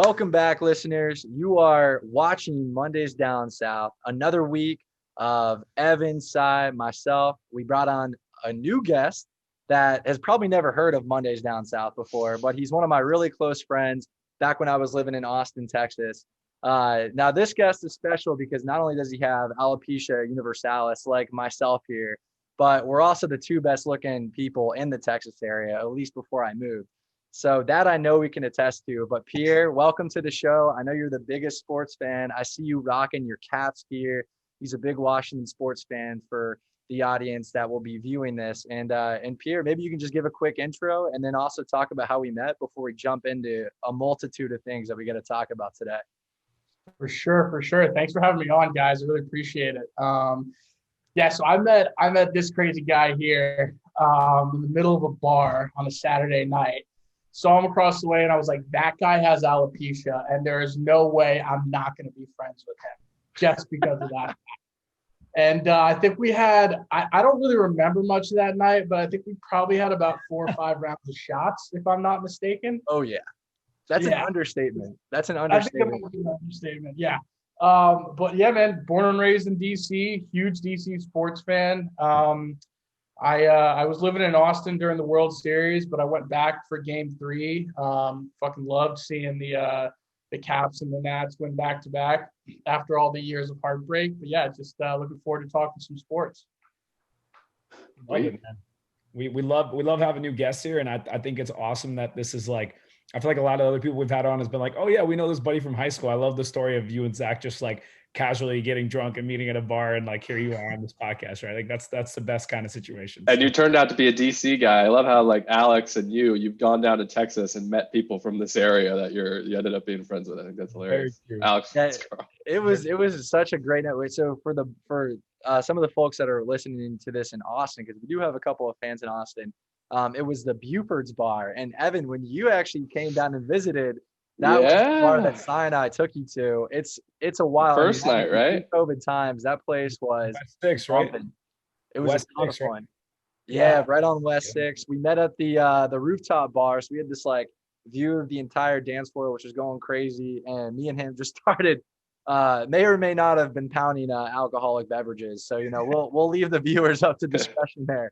Welcome back, listeners. You are watching Mondays Down South, another week of Evan, Cy, myself. We brought on a new guest that has probably never heard of Mondays Down South before, but he's one of my really close friends back when I was living in Austin, Texas. Now, this guest is special because not only does he have alopecia universalis like myself here, but we're also the two best looking people in the Texas area, at least before I moved. So that I know we can attest to. But Pierre, welcome to the show. I know you're the biggest sports fan. I see you rocking your Caps gear. He's a big Washington sports fan for the audience that will be viewing this. And Pierre, maybe you can just give a quick intro and then also talk about how we met before we jump into a multitude of things that we got to talk about today. For sure. Thanks for having me on, guys. I really appreciate it. So I met this crazy guy here in the middle of a bar on a Saturday night. Saw him across the way, and I was like, that guy has alopecia, and there is no way I'm not going to be friends with him just because of that. And I think we had I don't really remember much of that night, but I think we probably had about 4 or 5 rounds of shots, if I'm not mistaken. Oh, yeah. That's an understatement. That's an understatement. I think an understatement, yeah. But yeah, man, born and raised in DC, huge DC sports fan. I was living in Austin during the World Series, but I went back for Game 3. Fucking loved seeing the Caps and the Nats win back to back after all the years of heartbreak. But yeah, just looking forward to talking some sports. Man. We love having new guests here, and I think it's awesome that this is like. I feel like a lot of other people we've had on has been like, oh yeah, we know this buddy from high school. I love the story of you and Zach just like casually getting drunk and meeting at a bar, and like here you are on this podcast, right? Like that's the best kind of situation. And you turned out to be a DC guy. I love how like Alex and you've gone down to Texas and met people from this area that you ended up being friends with. I think that's hilarious. Alex, it was such a great night. So for some of the folks that are listening to this in Austin, because we do have a couple of fans in Austin. It was the Buford's bar. And Evan, when you actually came down and visited, that was the bar that Sinai took you to. It's a wild first night, right? COVID times. That place was West 6, right? It was West a ton 6, of fun. Right? Yeah, right on West 6. We met at the rooftop bar. So we had this like view of the entire dance floor, which was going crazy. And me and him just started may or may not have been pounding alcoholic beverages. So, we'll leave the viewers up to discussion there.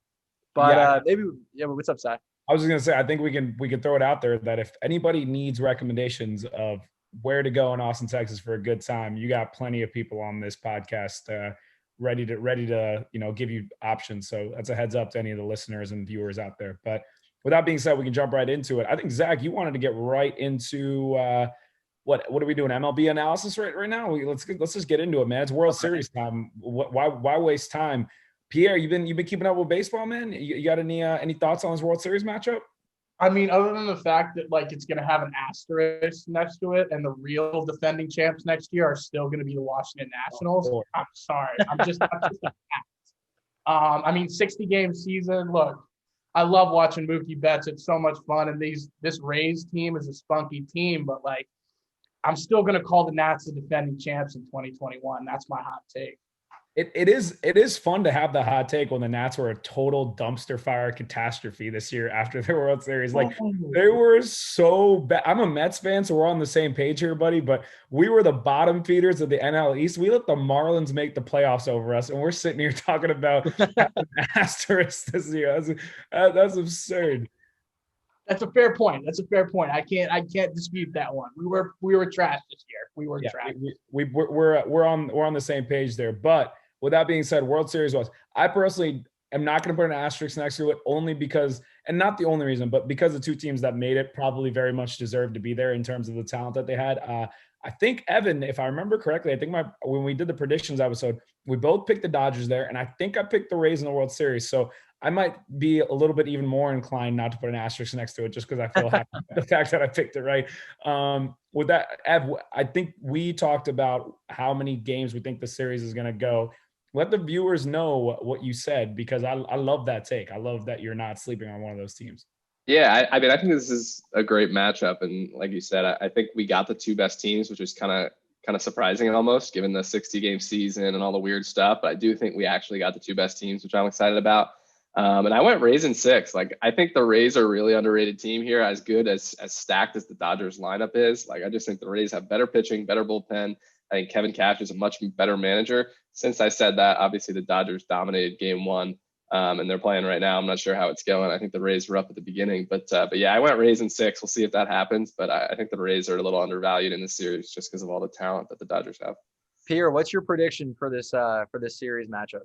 But what's up, Si? I was just gonna say, I think we can throw it out there that if anybody needs recommendations of where to go in Austin, Texas for a good time, you got plenty of people on this podcast ready to give you options. So that's a heads up to any of the listeners and viewers out there. But with that being said, we can jump right into it. I think Zach, you wanted to get right into what are we doing? MLB analysis right now? Let's just get into it, man. It's World Series time. Why waste time? Pierre, you've been keeping up with baseball, man. You got any thoughts on this World Series matchup? I mean, other than the fact that like it's going to have an asterisk next to it, and the real defending champs next year are still going to be the Washington Nationals. Oh, I'm sorry, I'm just not just a fact. I mean, 60-game season. Look, I love watching Mookie Betts. It's so much fun, and this Rays team is a spunky team, but like, I'm still going to call the Nats the defending champs in 2021. That's my hot take. It is fun to have the hot take when the Nats were a total dumpster fire catastrophe this year after the World Series. Like they were so bad. I'm a Mets fan, so we're on the same page here, buddy. But we were the bottom feeders of the NL East. We let the Marlins make the playoffs over us, and we're sitting here talking about an asterisk this year. That's absurd. That's a fair point. I can't dispute that one. We were trash this year. We were trash. We're on the same page there. But with that being said, World Series was. I personally am not going to put an asterisk next to it only because, and not the only reason, but because the two teams that made it probably very much deserved to be there in terms of the talent that they had. I think, Evan, if I remember correctly, when we did the predictions episode, we both picked the Dodgers there, and I think I picked the Rays in the World Series. So I might be a little bit even more inclined not to put an asterisk next to it just because I feel happy with the fact that I picked it right. With that, Ev, I think we talked about how many games we think the series is going to go. Let the viewers know what you said, because I love that take. I love that you're not sleeping on one of those teams. Yeah, I mean, I think this is a great matchup. And like you said, I think we got the two best teams, which is kind of surprising almost, given the 60-game season and all the weird stuff. But I do think we actually got the two best teams, which I'm excited about. And I went Rays in 6. Like, I think the Rays are a really underrated team here, as good as stacked as the Dodgers lineup is. Like, I just think the Rays have better pitching, better bullpen. I think Kevin Cash is a much better manager. Since I said that, obviously the Dodgers dominated game 1, and they're playing right now. I'm not sure how it's going. I think the Rays were up at the beginning, but yeah, I went Rays in 6. We'll see if that happens, but I think the Rays are a little undervalued in this series just because of all the talent that the Dodgers have. Pierre, what's your prediction for this series matchup?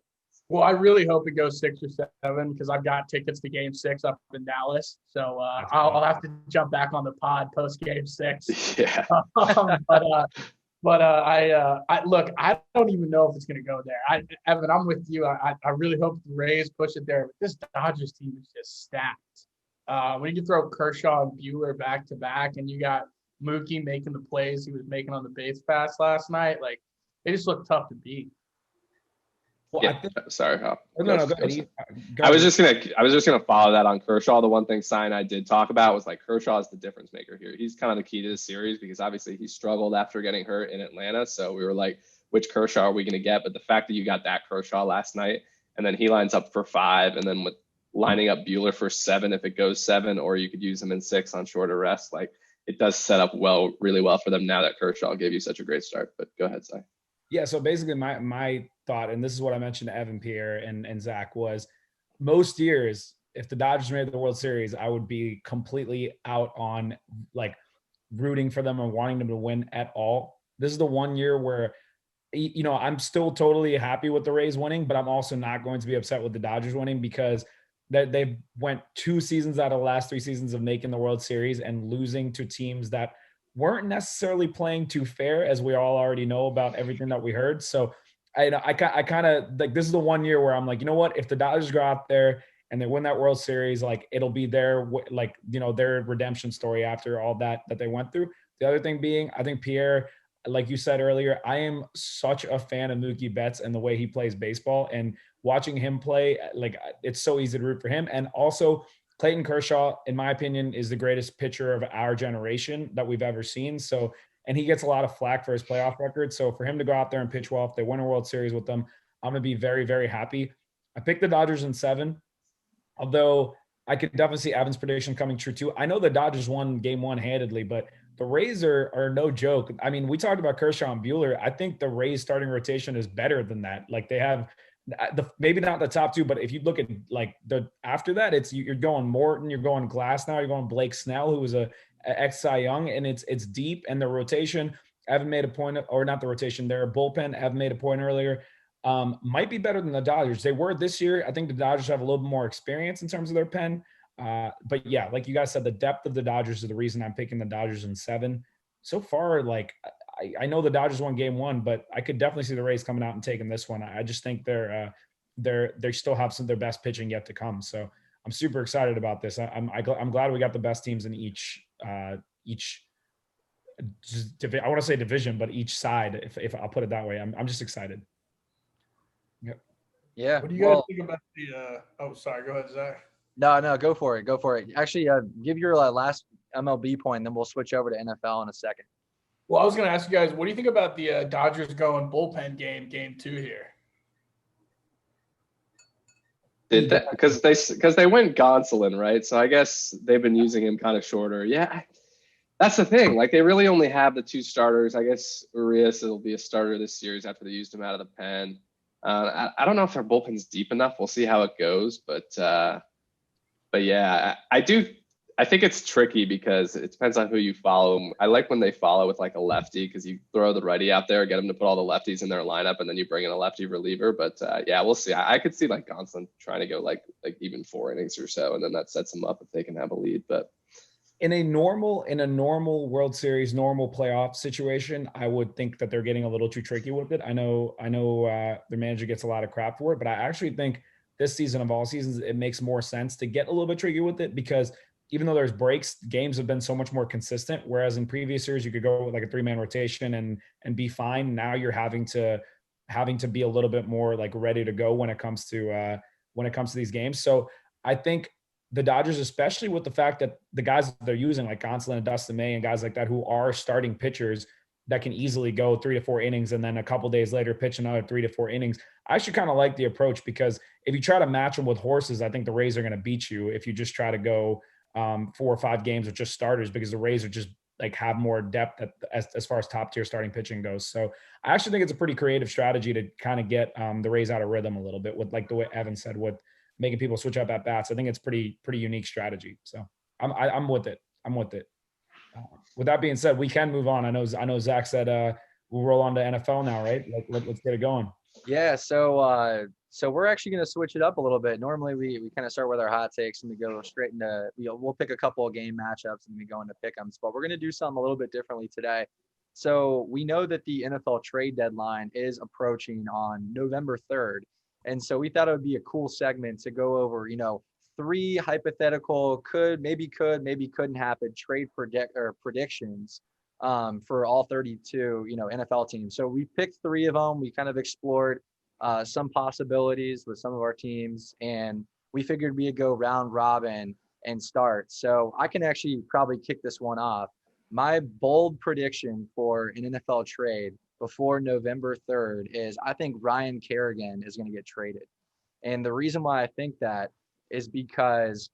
Well, I really hope it goes 6 or 7 because I've got tickets to Game 6 up in Dallas. So I'll have to jump back on the pod post Game 6. Yeah. I look. I don't even know if it's going to go there. Evan, I'm with you. I really hope the Rays push it there. But this Dodgers team is just stacked. When you throw Kershaw and Buehler back to back, and you got Mookie making the plays he was making on the base pass last night, like they just look tough to beat. Well, yeah, sorry. Go ahead. I was just gonna follow that on Kershaw. The one thing I did talk about was like Kershaw is the difference maker here. He's kind of the key to this series because obviously he struggled after getting hurt in Atlanta. So we were like, which Kershaw are we gonna get? But the fact that you got that Kershaw last night, and then he lines up for 5, and then with lining up Buehler for 7 if it goes 7, or you could use him in 6 on shorter rest, like it does set up really well for them now that Kershaw gave you such a great start. But go ahead, Si. Yeah, so basically my thought, and this is what I mentioned to Evan, Pierre, and Zach, was most years, if the Dodgers made the World Series, I would be completely out on like rooting for them or wanting them to win at all. This is the one year where, you know, I'm still totally happy with the Rays winning, but I'm also not going to be upset with the Dodgers winning because they went 2 seasons out of the last 3 seasons of making the World Series and losing to teams that weren't necessarily playing too fair, as we all already know about everything that we heard. So I kind of like, this is the one year where I'm like, you know what, if the Dodgers go out there and they win that World Series, like it'll be their, like, you know, their redemption story after all that they went through. The other thing being, I think Pierre, like you said earlier, I am such a fan of Mookie Betts and the way he plays baseball, and watching him play, like it's so easy to root for him. And also Clayton Kershaw, in my opinion, is the greatest pitcher of our generation that we've ever seen. So, and he gets a lot of flack for his playoff record. So for him to go out there and pitch well, if they win a World Series with them, I'm going to be very, very happy. I picked the Dodgers in 7, although I could definitely see Evan's prediction coming true too. I know the Dodgers won game 1 handedly, but the Rays are no joke. I mean, we talked about Kershaw and Buehler. I think the Rays starting rotation is better than that. Like they have maybe not the top 2, but if you look at like the after that, it's you're going Morton, you're going Glass now, you're going Blake Snell, who was a ex-Cy Young, and it's deep. And the rotation, Evan made a point, or not the rotation, their bullpen, Evan made a point earlier, might be better than the Dodgers. They were this year. I think the Dodgers have a little bit more experience in terms of their pen. But yeah, like you guys said, the depth of the Dodgers is the reason I'm picking the Dodgers in 7. So far, like I know the Dodgers won game 1, but I could definitely see the Rays coming out and taking this one. I just think they still have some of their best pitching yet to come. So I'm super excited about this. I'm glad we got the best teams in each I want to say division, but each side, if I'll put it that way. I'm just excited. Yep. Yeah. What do you guys think about the oh, sorry, go ahead, Zach. No, go for it. Actually, give your last MLB point, and then we'll switch over to NFL in a second. Well, I was going to ask you guys, what do you think about the Dodgers going bullpen game 2 here? Did that because they went Gonsolin, right? So I guess they've been using him kind of shorter. Yeah, that's the thing. Like they really only have the 2 starters. I guess Urias will be a starter this series after they used him out of the pen. I don't know if their bullpen's deep enough. We'll see how it goes, but yeah, I think it's tricky because it depends on who you follow. I like when they follow with like a lefty because you throw the righty out there, get them to put all the lefties in their lineup, and then you bring in a lefty reliever. But yeah, we'll see. I could see like Gonsolin trying to go like even 4 innings or so, and then that sets them up if they can have a lead. But in a normal World Series, normal playoff situation, I would think that they're getting a little too tricky with it. I know the manager gets a lot of crap for it, but I actually think this season of all seasons, it makes more sense to get a little bit tricky with it because even though there's breaks, games have been so much more consistent. Whereas in previous years, you could go with like a 3-man rotation and be fine. Now you're having to be a little bit more like ready to go when it comes to these games. So I think the Dodgers, especially with the fact that the guys they're using like Gonsolin and Dustin May and guys like that who are starting pitchers, that can easily go 3 to 4 innings and then a couple days later pitch another 3 to 4 innings. I actually kind of like the approach because if you try to match them with horses, I think the Rays are going to beat you if you just try to go 4 or 5 games with just starters, because the Rays are just like have more depth as far as top tier starting pitching goes. So I actually think it's a pretty creative strategy to kind of get the Rays out of rhythm a little bit with, like the way Evan said, with making people switch up at bats. I think it's pretty unique strategy. So I'm with it. I'm with it. With that being said, we can move on. I know Zach said we'll roll on to NFL now, right? Let's get it going. Yeah, so we're actually going to switch it up a little bit. Normally we kind of start with our hot takes and we go straight into, we'll pick a couple of game matchups and we go into pick 'ems, but we're going to do something a little bit differently today. So we know that the NFL trade deadline is approaching on November 3rd. And so we thought it would be a cool segment to go over, 3 hypothetical maybe couldn't happen trade predictions for all 32, NFL teams. So we picked 3 of them. We kind of explored some possibilities with some of our teams, and we figured we'd go round robin and start. So I can actually probably kick this one off. My bold prediction for an NFL trade before November 3rd is I think Ryan Kerrigan is going to get traded. And the reason why I think that is because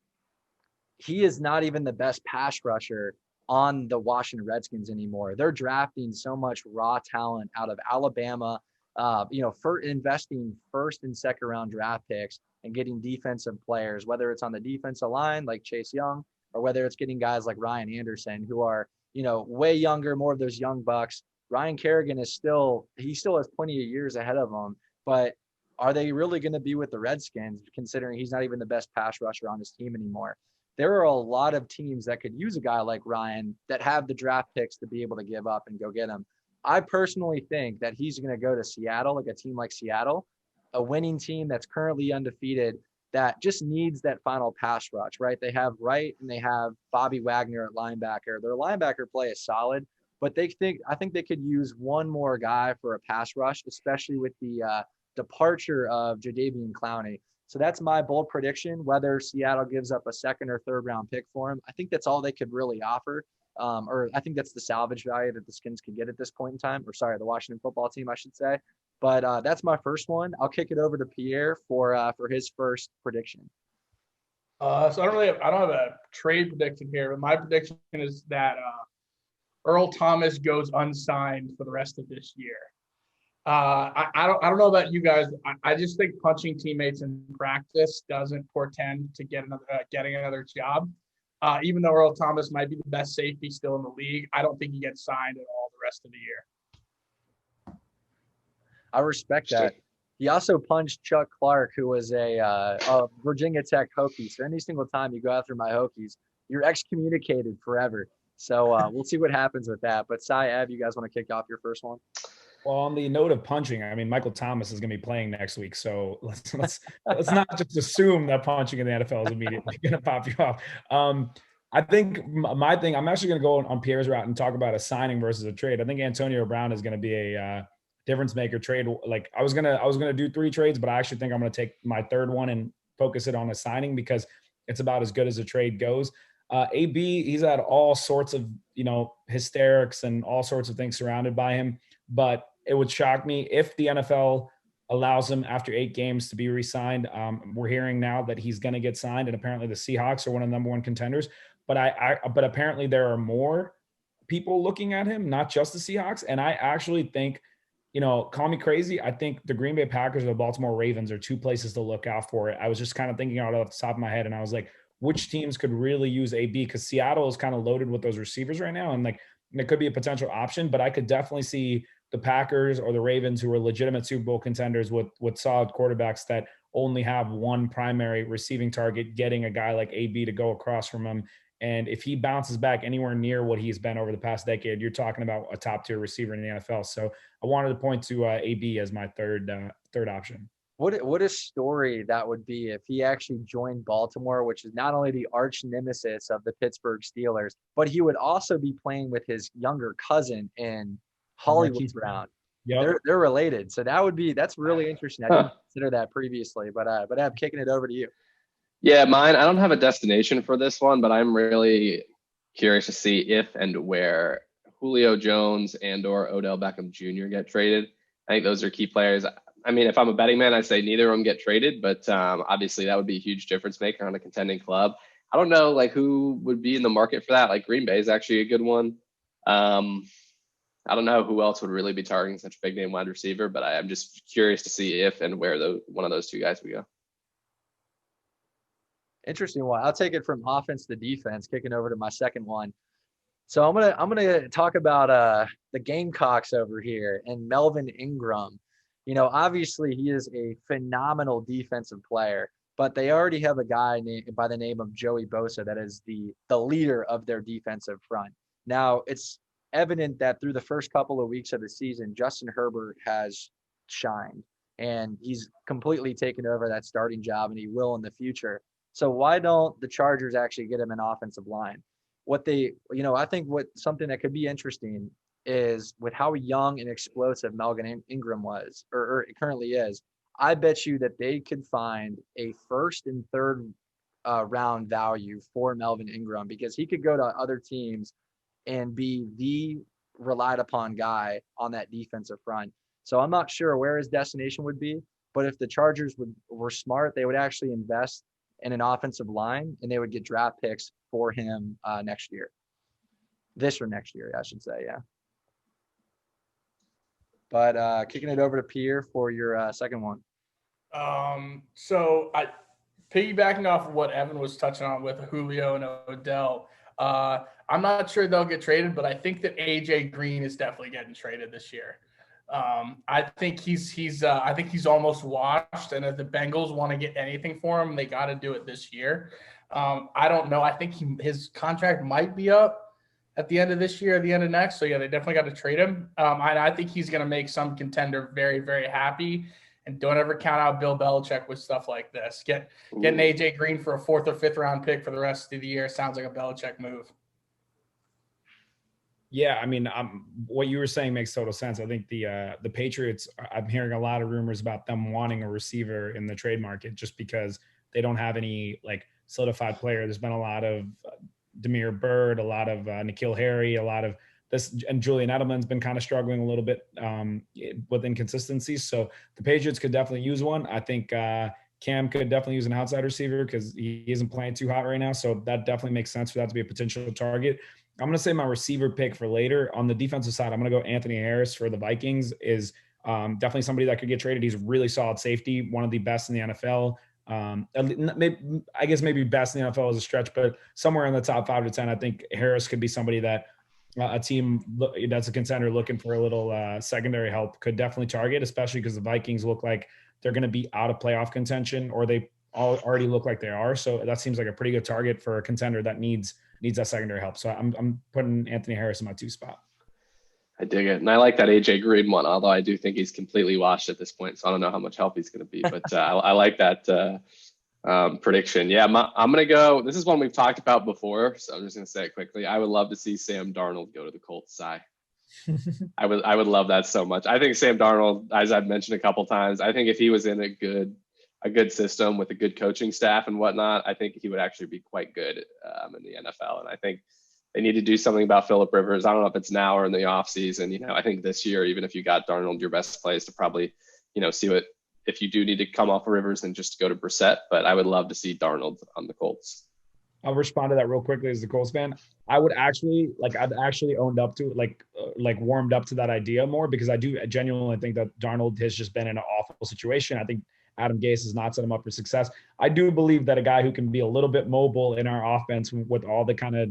he is not even the best pass rusher on the Washington Redskins anymore. They're drafting so much raw talent out of Alabama, for investing first and second round draft picks and getting defensive players, whether it's on the defensive line like Chase Young, or whether it's getting guys like Ryan Anderson, who are, way younger, more of those young bucks. Ryan Kerrigan still has plenty of years ahead of him, but are they really going to be with the Redskins, considering he's not even the best pass rusher on his team anymore? There are a lot of teams that could use a guy like Ryan that have the draft picks to be able to give up and go get him. I personally think that he's going to go to Seattle, like a team like Seattle, a winning team that's currently undefeated, that just needs that final pass rush, right? They have Wright and they have Bobby Wagner at linebacker. Their linebacker play is solid, but I think they could use one more guy for a pass rush, especially with the departure of Jadeveon Clowney. So that's my bold prediction. Whether Seattle gives up a second or third round pick for him, I think that's all they could really offer. Or I think that's the salvage value that the Skins could get at this point in time. Or sorry, the Washington football team, I should say. But that's my first one. I'll kick it over to Pierre for his first prediction. So I don't have a trade prediction here, but my prediction is that Earl Thomas goes unsigned for the rest of this year. I don't know about you guys. I just think punching teammates in practice doesn't portend to getting another job. Even though Earl Thomas might be the best safety still in the league, I don't think he gets signed at all the rest of the year. I respect that. He also punched Chuck Clark, who was a Virginia Tech Hokie. So any single time you go after my Hokies, you're excommunicated forever. So we'll see what happens with that. But Cy, Ev, you guys want to kick off your first one? Well, on the note of punching, I mean, Michael Thomas is going to be playing next week, so let's not just assume that punching in the NFL is immediately going to pop you off. I think my thing, I'm actually going to go on Pierre's route and talk about a signing versus a trade. I think Antonio Brown is going to be a difference maker trade. Like I was gonna do 3 trades, but I actually think I'm going to take my third one and focus it on a signing because it's about as good as a trade goes. AB, he's had all sorts of hysterics and all sorts of things surrounded by him. But it would shock me if the NFL allows him after 8 games to be re-signed. We're hearing now that he's going to get signed, and apparently the Seahawks are one of the number 1 contenders. But but apparently there are more people looking at him, not just the Seahawks. And I actually think, call me crazy, I think the Green Bay Packers or the Baltimore Ravens are 2 places to look out for it. I was just kind of thinking out off the top of my head, and I was like, which teams could really use AB? Because Seattle is kind of loaded with those receivers right now, and like it could be a potential option. But I could definitely see the Packers or the Ravens, who are legitimate Super Bowl contenders with solid quarterbacks that only have one primary receiving target, getting a guy like AB to go across from him. And if he bounces back anywhere near what he's been over the past decade, you're talking about a top tier receiver in the NFL. So I wanted to point to AB as my third option. What a story that would be if he actually joined Baltimore, which is not only the arch nemesis of the Pittsburgh Steelers, but he would also be playing with his younger cousin in Hollywood Brown. Yep. They're related. So that's really interesting. I didn't consider that previously, but I'm kicking it over to you. Yeah, mine, I don't have a destination for this one, but I'm really curious to see if and where Julio Jones and or Odell Beckham Jr. get traded. I think those are key players. I mean, if I'm a betting man, I'd say neither of them get traded, but obviously that would be a huge difference maker on a contending club. I don't know like who would be in the market for that. Like Green Bay is actually a good one. I don't know who else would really be targeting such a big name wide receiver, but I'm just curious to see if and where one of those two guys would go. Interesting one. I'll take it from offense to defense, kicking over to my second one. So I'm gonna talk about the Gamecocks over here and Melvin Ingram. You know, obviously he is a phenomenal defensive player, but they already have a guy by the name of Joey Bosa that is the leader of their defensive front. Now, it's evident that through the first couple of weeks of the season, Justin Herbert has shined, and he's completely taken over that starting job, and he will in the future. So why don't the Chargers actually get him an offensive line? I think something that could be interesting is with how young and explosive Melvin Ingram was, or currently is. I bet you that they could find a first and third round value for Melvin Ingram, because he could go to other teams and be the relied upon guy on that defensive front. So I'm not sure where his destination would be, but if the Chargers were smart, they would actually invest in an offensive line, and they would get draft picks for him next year. This or next year, I should say, yeah. But kicking it over to Pierre for your second one. So piggybacking off of what Evan was touching on with Julio and Odell, I'm not sure they'll get traded, but I think that AJ Green is definitely getting traded this year. I think he's almost washed, and if the Bengals want to get anything for him, they got to do it this year. I don't know. I think his contract might be up at the end of this year, at the end of next. So yeah, they definitely got to trade him. I think he's going to make some contender very, very happy. And don't ever count out Bill Belichick with stuff like this. Getting AJ Green for a 4th or 5th round pick for the rest of the year sounds like a Belichick move. Yeah, I mean, what you were saying makes total sense. I think the Patriots, I'm hearing a lot of rumors about them wanting a receiver in the trade market just because they don't have any like solidified player. There's been a lot of Damiere Byrd, a lot of N'Keal Harry, a lot of this, and Julian Edelman's been kind of struggling a little bit with inconsistencies. So the Patriots could definitely use one. I think Cam could definitely use an outside receiver because he isn't playing too hot right now. So that definitely makes sense for that to be a potential target. I'm going to say my receiver pick for later. On the defensive side, I'm going to go Anthony Harris for the Vikings. Is definitely somebody that could get traded. He's really solid safety, one of the best in the NFL. I guess maybe best in the NFL is a stretch, but somewhere in the top 5 to 10, I think Harris could be somebody that a team that's a contender looking for a little secondary help could definitely target, especially because the Vikings look like they're going to be out of playoff contention, or they already look like they are. So that seems like a pretty good target for a contender that needs that secondary help. So I'm putting Anthony Harris in my 2 spot. I dig it. And I like that AJ Green one, although I do think he's completely washed at this point. So I don't know how much help he's going to be, but I like that prediction. Yeah, I'm going to go. This is one we've talked about before, so I'm just going to say it quickly. I would love to see Sam Darnold go to the Colts side. I would love that so much. I think Sam Darnold, as I've mentioned a couple times, I think if he was in a good system with a good coaching staff and whatnot, I think he would actually be quite good in the NFL. And I think they need to do something about Phillip Rivers. I don't know if it's now or in the offseason. I think this year, even if you got Darnold, your best play is to probably, see what, if you do need to come off of Rivers, then just go to Brissett. But I would love to see Darnold on the Colts. I'll respond to that real quickly as the Colts fan. I'd actually owned up to it, warmed up to that idea more, because I do genuinely think that Darnold has just been in an awful situation. I think Adam Gase has not set him up for success. I do believe that a guy who can be a little bit mobile in our offense with all the kind of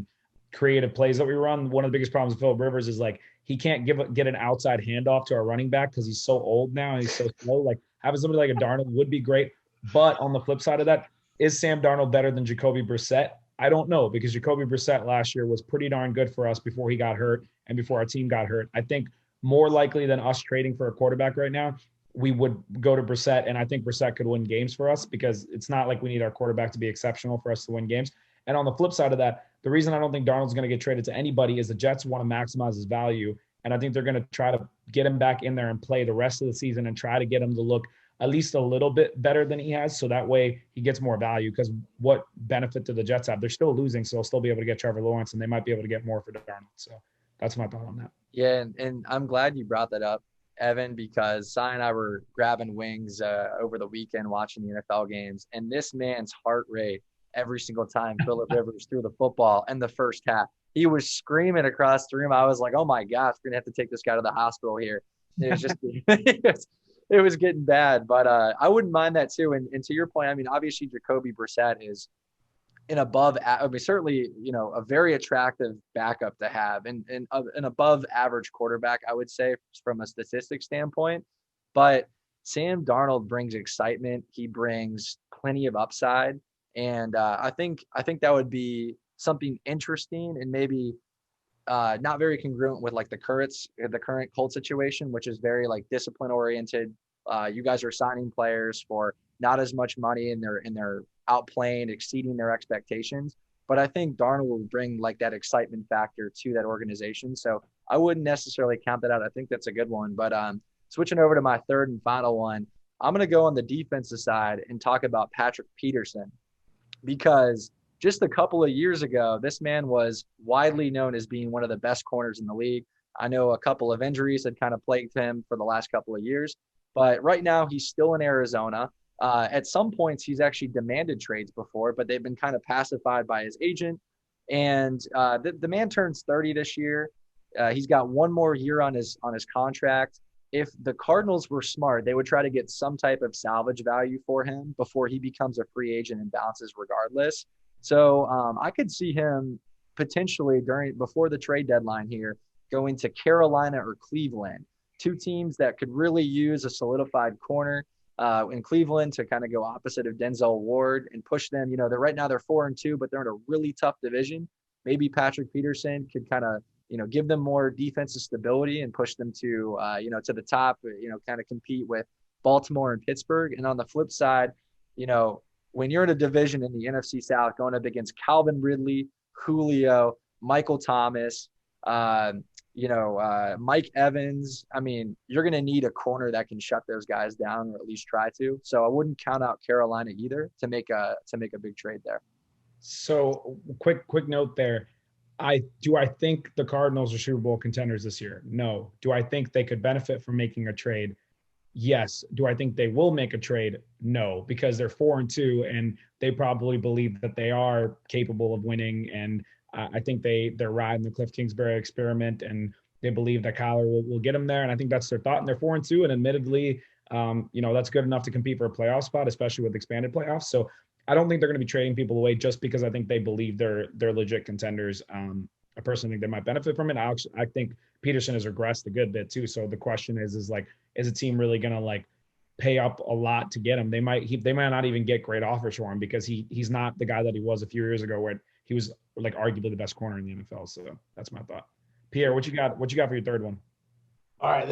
creative plays that we run. One of the biggest problems with Phillip Rivers is he can't get an outside handoff to our running back because he's so old now and he's so slow. Having somebody like a Darnold would be great. But on the flip side of that, is Sam Darnold better than Jacoby Brissett? I don't know, because Jacoby Brissett last year was pretty darn good for us before he got hurt and before our team got hurt. I think more likely than us trading for a quarterback right now, we would go to Brissett, and I think Brissett could win games for us, because it's not like we need our quarterback to be exceptional for us to win games. And on the flip side of that, the reason I don't think Darnold's going to get traded to anybody is the Jets want to maximize his value, and I think they're going to try to get him back in there and play the rest of the season and try to get him to look at least a little bit better than he has, so that way he gets more value. Because what benefit do the Jets have? They're still losing, so they'll still be able to get Trevor Lawrence, and they might be able to get more for Darnold. So that's my thought on that. Yeah, and I'm glad you brought that up, Evan, because Cy and I were grabbing wings over the weekend watching the NFL games, and this man's heart rate every single time Phillip Rivers threw the football in the first half, he was screaming across the room. I was like, oh my gosh, we're gonna have to take this guy to the hospital here. It was just it was getting bad, but I wouldn't mind that too. And to your point, I mean, obviously Jacoby Brissett is an above, I mean, certainly, a very attractive backup to have, and an above average quarterback, I would say, from a statistic standpoint. But Sam Darnold brings excitement. He brings plenty of upside, and I think that would be something interesting and maybe not very congruent with like the current Colts situation, which is very like discipline oriented. You guys are signing players for not as much money, and they're outplaying, exceeding their expectations. But I think Darnold will bring like that excitement factor to that organization. So I wouldn't necessarily count that out. I think that's a good one. But switching over to my third and final one, I'm going to go on the defensive side and talk about Patrick Peterson, because just a couple of years ago, this man was widely known as being one of the best corners in the league. I know a couple of injuries had kind of plagued him for the last couple of years, but right now he's still in Arizona. At some points, he's actually demanded trades before, but they've been kind of pacified by his agent. And the man turns 30 this year. He's got one more year on his contract. If the Cardinals were smart, they would try to get some type of salvage value for him before he becomes a free agent and bounces regardless. So I could see him potentially before the trade deadline here going to Carolina or Cleveland, two teams that could really use a solidified corner in Cleveland to kind of go opposite of Denzel Ward and push them. They're right now they're 4-2, but they're in a really tough division. Maybe Patrick Peterson could kind of give them more defensive stability and push them to to the top. Kind of compete with Baltimore and Pittsburgh. And on the flip side, when you're in a division in the NFC South going up against Calvin Ridley, Julio, Michael Thomas, Mike Evans, I mean, you're going to need a corner that can shut those guys down, or at least try to. So I wouldn't count out Carolina either to make a big trade there. So quick note there. Do I think the Cardinals are Super Bowl contenders this year? No. Do I think they could benefit from making a trade? Yes. Do I think they will make a trade? No, because they're 4-2 and they probably believe that they are capable of winning. And I think they're riding the Cliff Kingsbury experiment, and they believe that Kyler will get them there. And I think that's their thought. And they're 4-2, and admittedly, that's good enough to compete for a playoff spot, especially with expanded playoffs. So I don't think they're going to be trading people away just because I think they believe they're legit contenders. I personally think they might benefit from it. I think Peterson has regressed a good bit too. So the question is a team really going to like pay up a lot to get him? They might not even get great offers for him because he's not the guy that he was a few years ago when he was like arguably the best corner in the NFL. So that's my thought. Pierre, what you got for your third one? All right,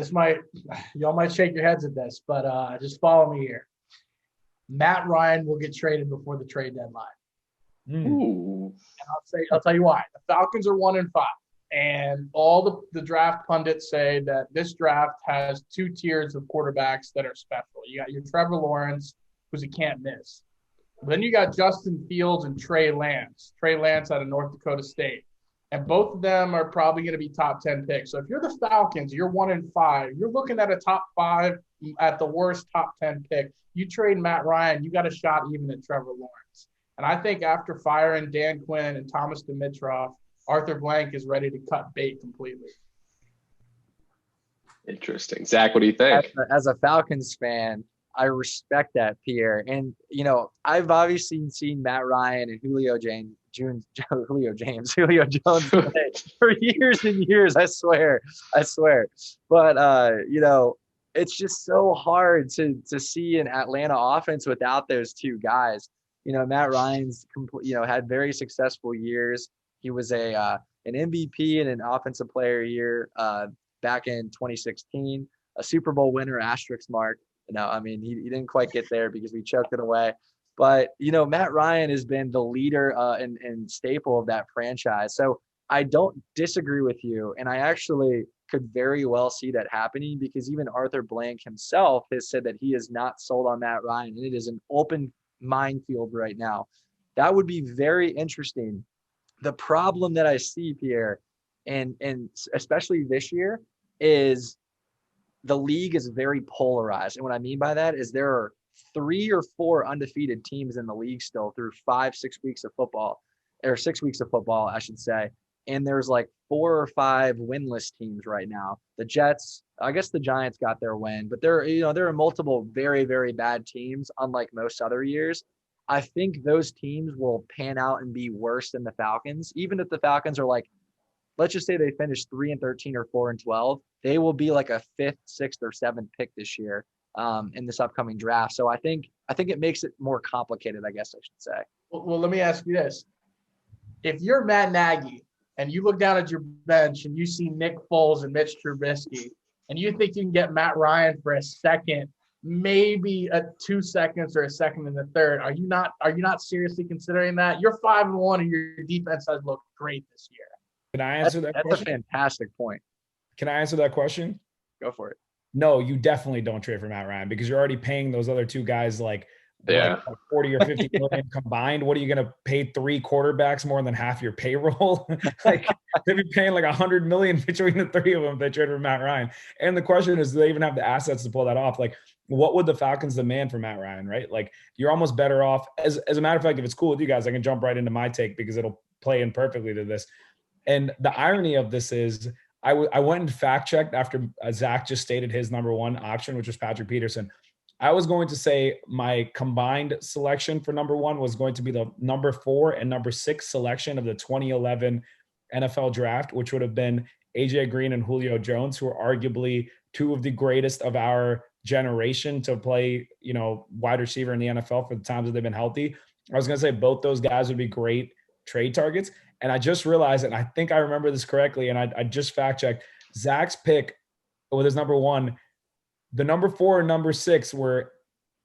y'all might shake your heads at this, but just follow me here. Matt Ryan will get traded before the trade deadline. Ooh. And I'll tell you why. The Falcons are 1-5, and all the draft pundits say that this draft has two tiers of quarterbacks that are special. You got your Trevor Lawrence, who's a can't miss. Then you got Justin Fields and Trey Lance out of North Dakota State. And both of them are probably going to be top 10 picks. So if you're the Falcons, you're 1-5. You're looking at a top 5, at the worst top 10 pick. You trade Matt Ryan, you got a shot even at Trevor Lawrence. And I think after firing Dan Quinn and Thomas Dimitroff, Arthur Blank is ready to cut bait completely. Interesting. Zach, what do you think? As a Falcons fan, I respect that, Pierre. And, I've obviously seen Matt Ryan and Julio Jones play for years and years. I swear. But, it's just so hard to see an Atlanta offense without those two guys. Matt Ryan's, had very successful years. He was an MVP and an offensive player a year back in 2016, a Super Bowl winner, asterisk mark. He didn't quite get there because we choked it away. But, Matt Ryan has been the leader and staple of that franchise. So I don't disagree with you. And I actually could very well see that happening because even Arthur Blank himself has said that he is not sold on Matt Ryan. And it is an open minefield right now. That would be very interesting. The problem that I see, Pierre, and especially this year, is the league is very polarized. And what I mean by that is there are 3 or 4 undefeated teams in the league still through 5-6 weeks of football, or 6 weeks of football, I should say. And there's like 4 or 5 winless teams right now. The Jets, I guess the Giants got their win, but there are multiple very, very bad teams, unlike most other years. I think those teams will pan out and be worse than the Falcons. Even if the Falcons are like, let's just say they finish 3-13 or 4-12, they will be like a 5th, 6th, or 7th pick this year in this upcoming draft. So I think it makes it more complicated, I guess I should say. Well, let me ask you this. If you're Matt Nagy and you look down at your bench and you see Nick Foles and Mitch Trubisky, and you think you can get Matt Ryan for a second, maybe a 2 seconds or a second and a third, are you not seriously considering that? You're 5-1 and your defense has looked great this year. Can I answer that question? That's a fantastic point. Can I answer that question? Go for it. No, you definitely don't trade for Matt Ryan because you're already paying those other 2 guys like 40 or 50 million combined. What are you going to pay 3 quarterbacks more than half your payroll? Like they'd be paying like 100 million between the 3 of them if they trade for Matt Ryan. And the question is, do they even have the assets to pull that off? Like, what would the Falcons demand for Matt Ryan, right? Like, you're almost better off. As a matter of fact, if it's cool with you guys, I can jump right into my take because it'll play in perfectly to this. And the irony of this is I went and fact checked after Zach just stated his number 1 option, which was Patrick Peterson. I was going to say my combined selection for number 1 was going to be the number 4 and number 6 selection of the 2011 NFL draft, which would have been AJ Green and Julio Jones, who are arguably 2 of the greatest of our generation to play, wide receiver in the NFL for the times that they've been healthy. I was going to say both those guys would be great trade targets. And I just realized, and I think I remember this correctly, and I just fact checked, Zach's pick with his number 1, the number 4 and number 6 were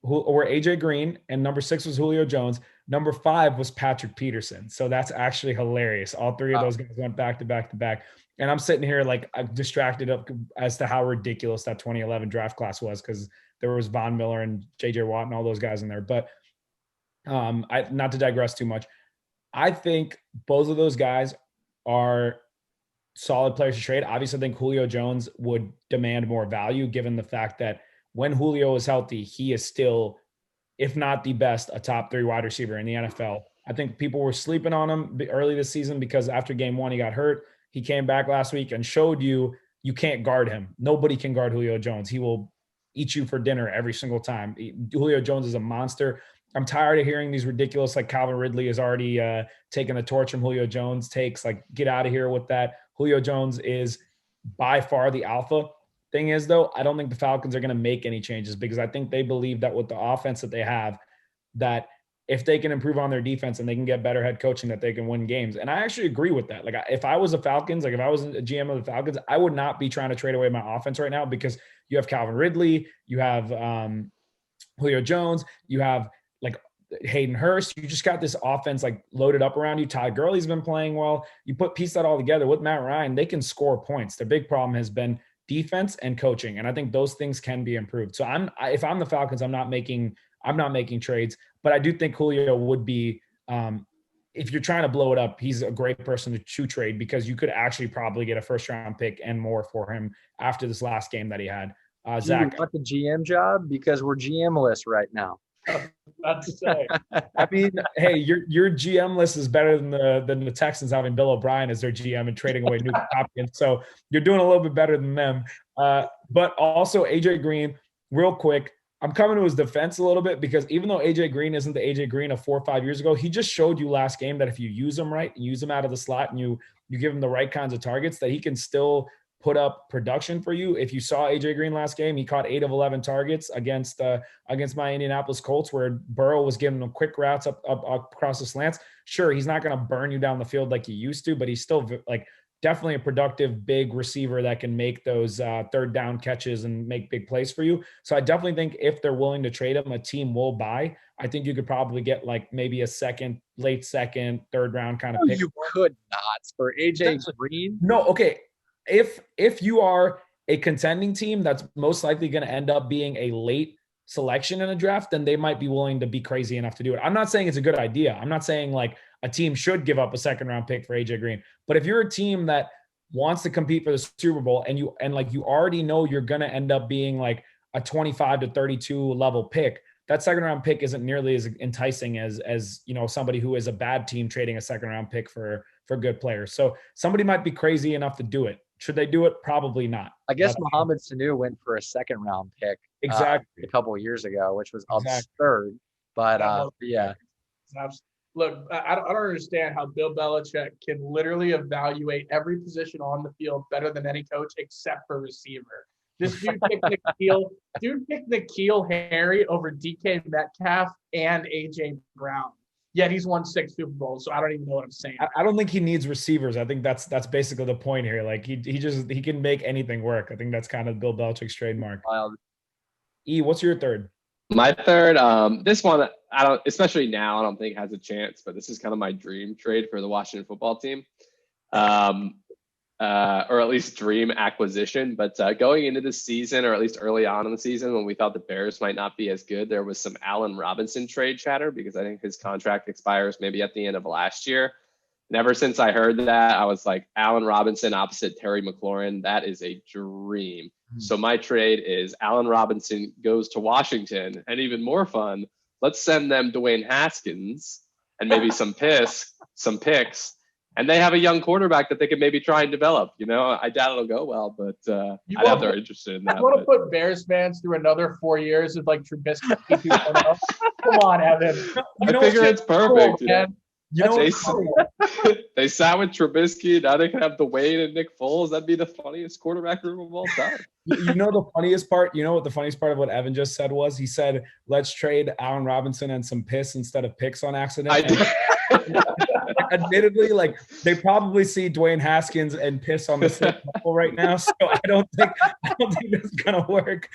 AJ Green, and number 6 was Julio Jones. Number 5 was Patrick Peterson. So that's actually hilarious. All 3 of those guys went back to back to back. And I'm sitting here like I'm distracted up as to how ridiculous that 2011 draft class was because there was Von Miller and JJ Watt and all those guys in there. But not to digress too much, I think both of those guys are solid players to trade. Obviously, I think Julio Jones would demand more value given the fact that when Julio is healthy, he is still, if not the best, a top 3 wide receiver in the NFL. I think people were sleeping on him early this season because after game 1, he got hurt. He came back last week and showed you can't guard him. Nobody can guard Julio Jones. He will eat you for dinner every single time. Julio Jones is a monster. I'm tired of hearing these ridiculous, like Calvin Ridley is already taking the torch from Julio Jones takes. Like, get out of here with that. Julio Jones is by far the alpha. Thing is, though, I don't think the Falcons are going to make any changes because I think they believe that with the offense that they have, that if they can improve on their defense and they can get better head coaching, that they can win games. And I actually agree with that. Like, if I was the Falcons, like if I was a GM of the Falcons, I would not be trying to trade away my offense right now because you have Calvin Ridley, you have Julio Jones, you have like Hayden Hurst. You just got this offense like loaded up around you. Todd Gurley's been playing well. You piece that all together with Matt Ryan, they can score points. Their big problem has been defense and coaching, and I think those things can be improved. So if I'm the Falcons, I'm not making trades, but I do think Julio would be. If you're trying to blow it up, he's a great person to trade because you could actually probably get a 1st-round pick and more for him after this last game that he had. Zach, you want the GM job because we're GM-less right now. Not to say. I mean, hey, your GM list is better than the Texans having Bill O'Brien as their GM and trading away Newton Hopkins. So you're doing a little bit better than them. But also AJ Green, real quick, I'm coming to his defense a little bit because even though AJ Green isn't the AJ Green of 4 or 5 years ago, he just showed you last game that if you use him right, use him out of the slot, and you give him the right kinds of targets, that he can still put up production for you. If you saw AJ Green last game, he caught 8 of 11 targets against my Indianapolis Colts, where Burrow was giving them quick routes up across the slants. Sure, he's not going to burn you down the field like he used to, but he's still like definitely a productive big receiver that can make those 3rd down catches and make big plays for you. So I definitely think if they're willing to trade him, a team will buy. I think you could probably get like maybe a late second, 3rd round kind of pick. You could not for AJ Green. No, okay. If you are a contending team that's most likely going to end up being a late selection in a draft, then they might be willing to be crazy enough to do it. I'm not saying it's a good idea. I'm not saying like a team should give up a 2nd-round pick for AJ Green. But if you're a team that wants to compete for the Super Bowl, and you already know you're going to end up being like a 25 to 32 level pick, that second round pick isn't nearly as enticing as somebody who is a bad team trading a second round pick for good players. So somebody might be crazy enough to do it. Should they do it? Probably not. I guess Mohamed Sanu went for a second round pick exactly a couple of years ago, which was exactly. absurd. But yeah. Look, I don't understand how Bill Belichick can literally evaluate every position on the field better than any coach except for receiver. This dude picked N'Keal Harry over DK Metcalf and AJ Brown. Yet he's won 6 Super Bowls, so I don't even know what I'm saying. I don't think he needs receivers. I think that's basically the point here. Like he can make anything work. I think that's kind of Bill Belichick's trademark. Wild. E, what's your third? My third, this one especially now, I don't think has a chance, but this is kind of my dream trade for the Washington football team. Or at least dream acquisition. But going into the season, or at least early on in the season, when we thought the Bears might not be as good, there was some Allen Robinson trade chatter because I think his contract expires maybe at the end of last year. And ever since I heard that, I was like, Allen Robinson opposite Terry McLaurin, that is a dream. Mm-hmm. So my trade is Allen Robinson goes to Washington, and even more fun, let's send them Dwayne Haskins and maybe some picks, and they have a young quarterback that they can maybe try and develop. I doubt it'll go well, but I doubt they're interested in that. You want to put Bears fans through another 4 years of like Trubisky 2.0? Come on, Evan. I figure it's perfect. Cool, they sat with Trubisky. Now they can have Dwayne and Nick Foles. That'd be the funniest quarterback room of all time. The funniest part? You know what the funniest part of what Evan just said was? He said, let's trade Allen Robinson and some piss instead of picks on accident. Admittedly, like they probably see Dwayne Haskins and piss on the same level right now, so I don't think that's gonna work.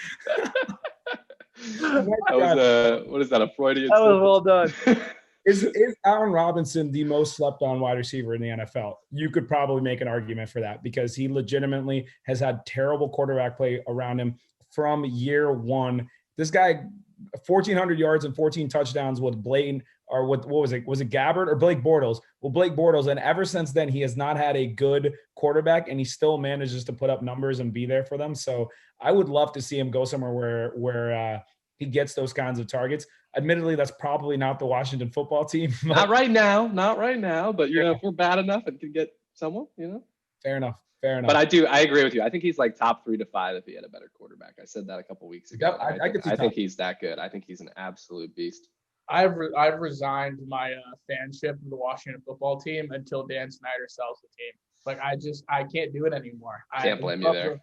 What is that? A Freudian? That was well done. Is Allen Robinson the most slept on wide receiver in the NFL? You could probably make an argument for that because he legitimately has had terrible quarterback play around him from year one. This guy, 1,400 yards and 14 touchdowns with Blaine, or what was it? Was it Gabbard or Blake Bortles? Well, Blake Bortles. And ever since then, he has not had a good quarterback, and he still manages to put up numbers and be there for them. So I would love to see him go somewhere where he gets those kinds of targets. Admittedly, that's probably not the Washington football team. Not right now. But, if we're bad enough and can get someone, Fair enough. But I agree with you. I think he's like top 3 to 5 if he had a better quarterback. I said that a couple weeks ago. Yep, I think he's that good. I think he's an absolute beast. I've resigned my fanship of the Washington football team until Dan Snyder sells the team. Like I can't do it anymore. Can't blame you there.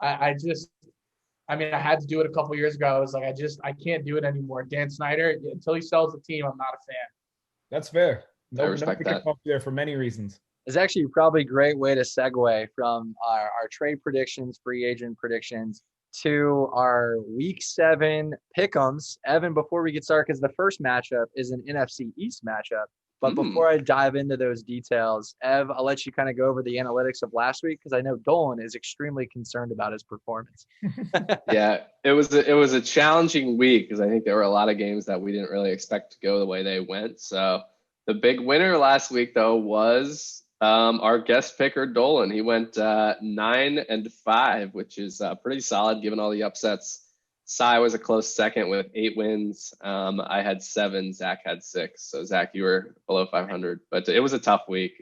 I had to do it a couple years ago. I was like, I can't do it anymore. Dan Snyder, until he sells the team, I'm not a fan. That's fair. I respect that. There for many reasons. It's actually probably a great way to segue from our trade predictions, free agent predictions, to our Week 7 Pick Ems. Evan, before we get started, because the first matchup is an NFC East matchup. But before I dive into those details, Ev, I'll let you kind of go over the analytics of last week because I know Dolan is extremely concerned about his performance. Yeah, it was a challenging week because I think there were a lot of games that we didn't really expect to go the way they went. So the big winner last week, though, was our guest picker, Dolan. He went 9-5, which is pretty solid given all the upsets. Cy was a close second with 8 wins. I had 7. Zach had 6. So Zach, you were below 500, but it was a tough week.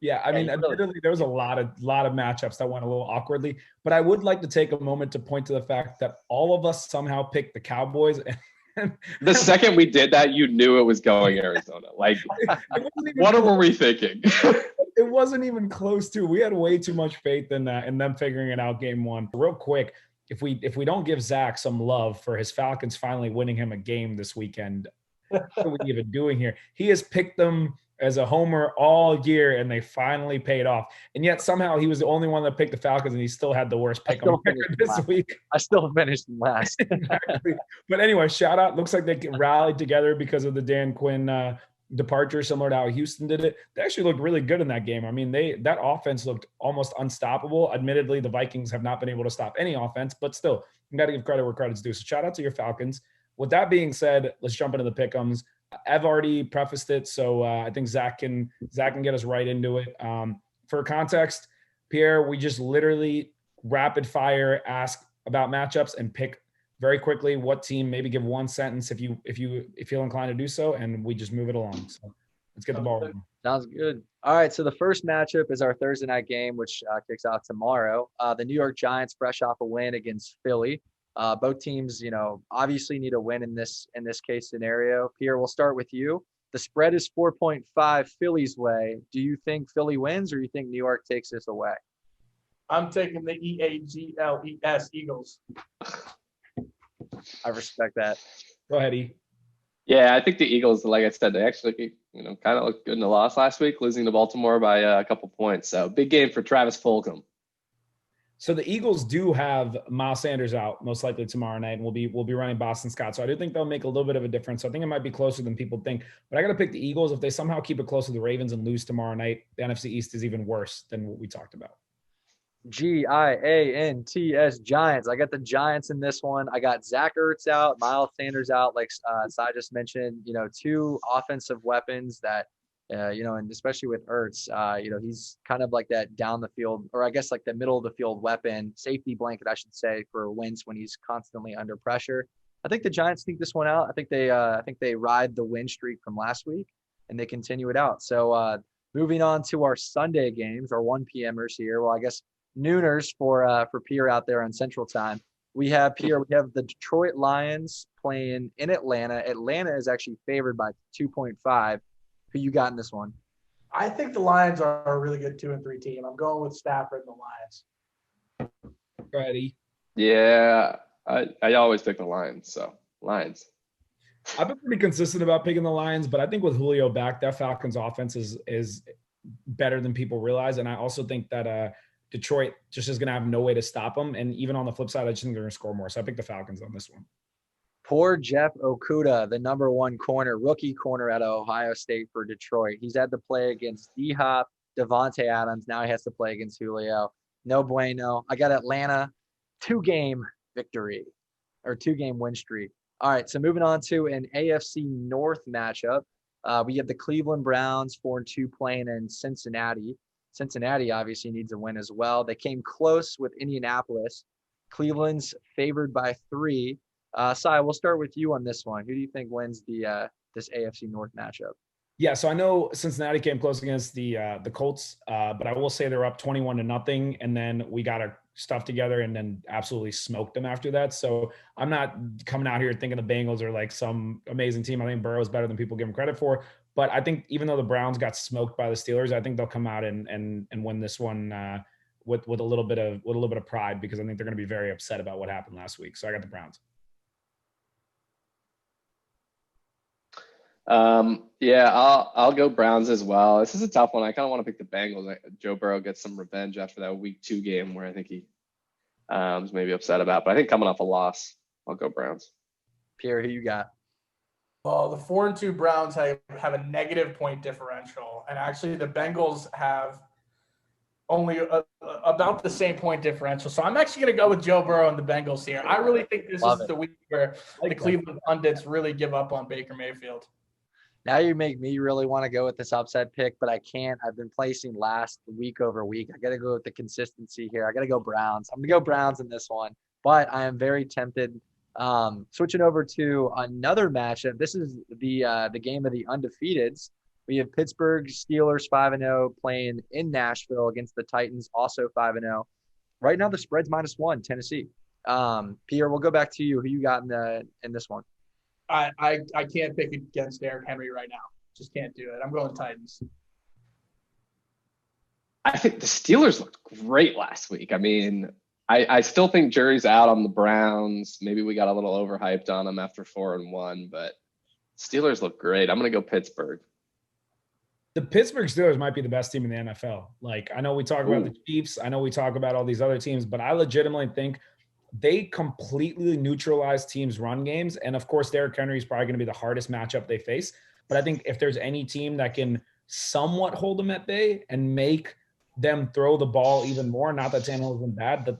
Yeah, I mean, admittedly, there was a lot of matchups that went a little awkwardly, but I would like to take a moment to point to the fact that all of us somehow picked the Cowboys. The second we did that, you knew it was going Arizona. Like, what were we thinking? It wasn't even close to. We had way too much faith in that and them figuring it out game one. Real quick, if we don't give Zach some love for his Falcons finally winning him a game this weekend, what are we even doing here? He has picked them as a homer all year, and they finally paid off. And yet somehow he was the only one that picked the Falcons, and he still had the worst pick this week. I still finished last. Exactly. But anyway, shout out. Looks like they rallied together because of the Dan Quinn departure, similar to how Houston did it. They actually looked really good in that game. I mean, that offense looked almost unstoppable. Admittedly, the Vikings have not been able to stop any offense, but still, you got to give credit where credit's due. So shout out to your Falcons. With that being said, let's jump into the Pick-ems. I've already prefaced it, so I think Zach can get us right into it. for context, Pierre, we just literally rapid fire ask about matchups and pick very quickly what team, maybe give one sentence if you feel inclined to do so, and we just move it along. So let's get the ball rolling. Sounds good. All right, so the first matchup is our Thursday night game, which kicks off tomorrow. The New York Giants, fresh off a win against Philly. Both teams, obviously need a win in this case scenario. Pierre, we'll start with you. The spread is 4.5 Philly's way. Do you think Philly wins, or you think New York takes this away? I'm taking the Eagles, Eagles. I respect that. Go ahead, E. Yeah, I think the Eagles, like I said, they actually, kind of looked good in the loss last week, losing to Baltimore by a couple points. So big game for Travis Fulgham. So the Eagles do have Miles Sanders out most likely tomorrow night, and we'll be running Boston Scott. So I do think they'll make a little bit of a difference. So I think it might be closer than people think. But I got to pick the Eagles. If they somehow keep it close to the Ravens and lose tomorrow night, the NFC East is even worse than what we talked about. Giants, Giants. I got the Giants in this one. I got Zach Ertz out, Miles Sanders out, like Sai just mentioned. Two offensive weapons that, and especially with Ertz, he's kind of like that down the field, or I guess like the middle of the field weapon, safety blanket, I should say, for wins when he's constantly under pressure. I think the Giants sneak this one out. I think they ride the win streak from last week and they continue it out. So moving on to our Sunday games, our 1 p.m.ers here. Well, I guess nooners for Pierre out there on Central Time. We have the Detroit Lions playing in Atlanta. Atlanta is actually favored by 2.5. Who you got in this one? I think the Lions are a really good 2-3 team. I'm going with Stafford and the Lions. Go ahead, E. Yeah, I always pick the Lions. So Lions. I've been pretty consistent about picking the Lions, but I think with Julio back, that Falcons offense is better than people realize. And I also think that Detroit just is going to have no way to stop them. And even on the flip side, I just think they're going to score more. So I pick the Falcons on this one. Poor Jeff Okudah, the number one rookie corner out of Ohio State for Detroit. He's had to play against D-Hop, Devontae Adams. Now he has to play against Julio. No bueno. I got Atlanta, 2-game victory or 2-game win streak. All right, so moving on to an AFC North matchup. We have the Cleveland Browns 4-2 playing in Cincinnati. Cincinnati obviously needs a win as well. They came close with Indianapolis. Cleveland's favored by 3. Sai, we'll start with you on this one. Who do you think wins this AFC North matchup? Yeah, so I know Cincinnati came close against the Colts, but I will say they're up 21-0, and then we got our stuff together and then absolutely smoked them after that. So I'm not coming out here thinking the Bengals are like some amazing team. I think Burrow is better than people give him credit for. But I think even though the Browns got smoked by the Steelers, I think they'll come out and win this one with a little bit of pride, because I think they're going to be very upset about what happened last week. So I got the Browns. Yeah, I'll go Browns as well. This is a tough one. I kind of want to pick the Bengals. Joe Burrow gets some revenge after that week 2 game where I think he was maybe upset about. But I think coming off a loss, I'll go Browns. Pierre, who you got? Well, the 4-2 Browns have a negative point differential, and actually the Bengals have only about the same point differential. So I'm actually going to go with Joe Burrow and the Bengals here. I really think this is the week where the Cleveland pundits really give up on Baker Mayfield. Now you make me really want to go with this upset pick, but I can't. I've been placing last week over week. I got to go with the consistency here. I got to go Browns. I'm going to go Browns in this one, but I am very tempted. Switching over to another matchup. This is the game of the undefeateds. We have Pittsburgh Steelers 5-0 playing in Nashville against the Titans, also 5-0. Right now the spread's -1, Tennessee. Pierre, we'll go back to you. Who you got in this one? I can't pick against Derrick Henry right now. Just can't do it. I'm going Titans. I think the Steelers looked great last week. I mean, I still think jury's out on the Browns. Maybe we got a little overhyped on them after 4-1, but Steelers look great. I'm going to go Pittsburgh. The Pittsburgh Steelers might be the best team in the NFL. Like, I know we talk about the Chiefs. I know we talk about all these other teams, but I legitimately think they completely neutralize teams' run games. And of course, Derrick Henry is probably going to be the hardest matchup they face. But I think if there's any team that can somewhat hold them at bay and make them throw the ball even more, not that Tannehill's been bad, the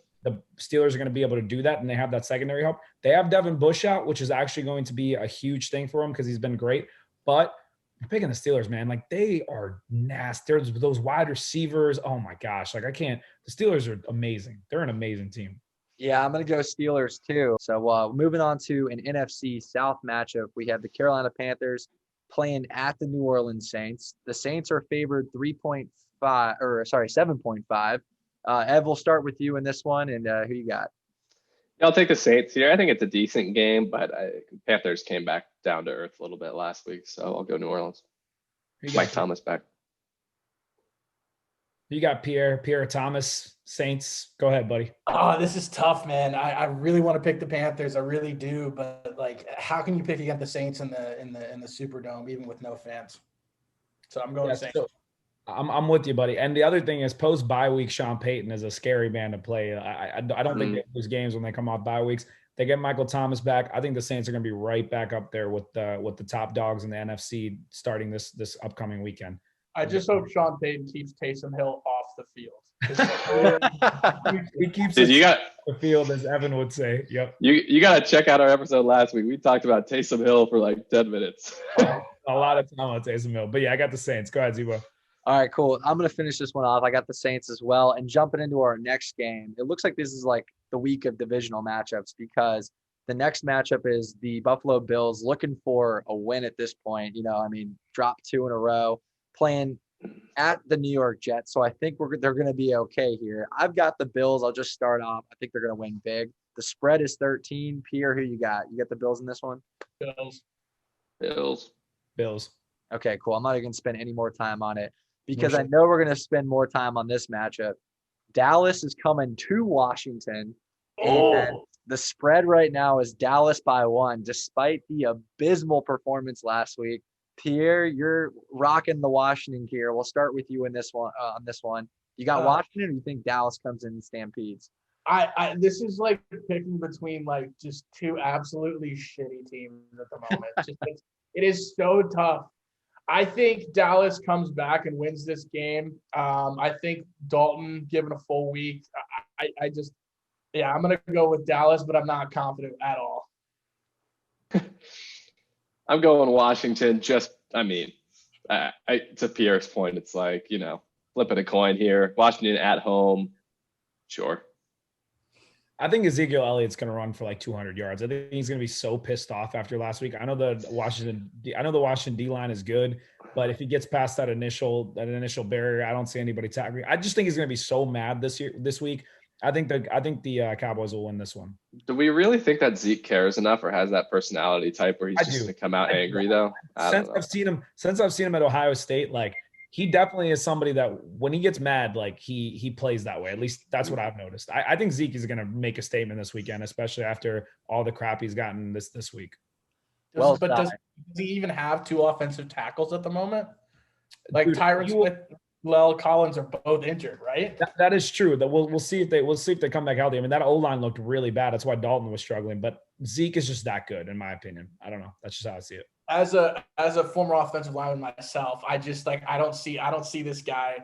Steelers are going to be able to do that, and they have that secondary help. They have Devin Bush out, which is actually going to be a huge thing for them because he's been great. But I'm picking the Steelers, man. Like, they are nasty. There's those wide receivers. Oh my gosh. Like, I can't. The Steelers are amazing. They're an amazing team. Yeah, I'm going to go Steelers too. So moving on to an NFC South matchup, we have the Carolina Panthers playing at the New Orleans Saints. The Saints are favored 7.5. Ev, we'll start with you in this one, and who you got? I'll take the Saints here. I think it's a decent game, but Panthers came back down to earth a little bit last week, so I'll go New Orleans. Mike Thomas back. You got Pierre Thomas, Saints. Go ahead, buddy. Oh, this is tough, man. I really want to pick the Panthers. I really do, but like, how can you pick against the Saints in the Superdome even with no fans? So I'm going Saints. So I'm with you, buddy. And the other thing is, post bye week, Sean Payton is a scary man to play. I don't think they lose games when they come off bye weeks. They get Michael Thomas back. I think the Saints are going to be right back up there with the top dogs in the NFC starting this upcoming weekend. I just hope Sean Payton keeps Taysom Hill off the field. He keeps the field, as Evan would say. Yep. You got to check out our episode last week. We talked about Taysom Hill for like 10 minutes. A lot of time on Taysom Hill. But yeah, I got the Saints. Go ahead, Zebo. All right, cool. I'm going to finish this one off. I got the Saints as well. And jumping into our next game, it looks like this is like the week of divisional matchups because the next matchup is the Buffalo Bills looking for a win at this point. Drop 2 in a row, playing at the New York Jets. So I think they're going to be okay here. I've got the Bills. I'll just start off. I think they're going to win big. The spread is 13. Pierre, who you got? You got the Bills in this one? Bills. Okay, cool. I'm not even going to spend any more time on it because I know we're going to spend more time on this matchup. Dallas is coming to Washington. And the spread right now is Dallas by 1, despite the abysmal performance last week. Pierre, you're rocking the Washington gear. We'll start with you in this one. On this one, you got Washington, or you think Dallas comes in and stampedes? This is like picking between like just two absolutely shitty teams at the moment. It is so tough. I think Dallas comes back and wins this game. I think Dalton, given a full week, I'm going to go with Dallas, but I'm not confident at all. I'm going Washington. To Pierre's point, it's like, flipping a coin here. Washington at home. Sure. I think Ezekiel Elliott's going to run for like 200 yards. I think he's going to be so pissed off after last week. I know the Washington D line is good, but if he gets past that initial barrier, I don't see anybody tackling. I just think he's going to be so mad this week. I think the Cowboys will win this one. Do we really think that Zeke cares enough or has that personality type where he's just going to come out angry though? Since I've seen him at Ohio State, like, he definitely is somebody that when he gets mad, like he plays that way. At least that's what I've noticed. I think Zeke is going to make a statement this weekend, especially after all the crap he's gotten this week. Does he even have 2 offensive tackles at the moment? Like, Tyron Smith, Lel Collins are both injured, right? That is true. That we'll see if they come back healthy. I mean, that O-line looked really bad. That's why Dalton was struggling. But Zeke is just that good, in my opinion. I don't know. That's just how I see it. As a former offensive lineman myself, I just I don't see this guy.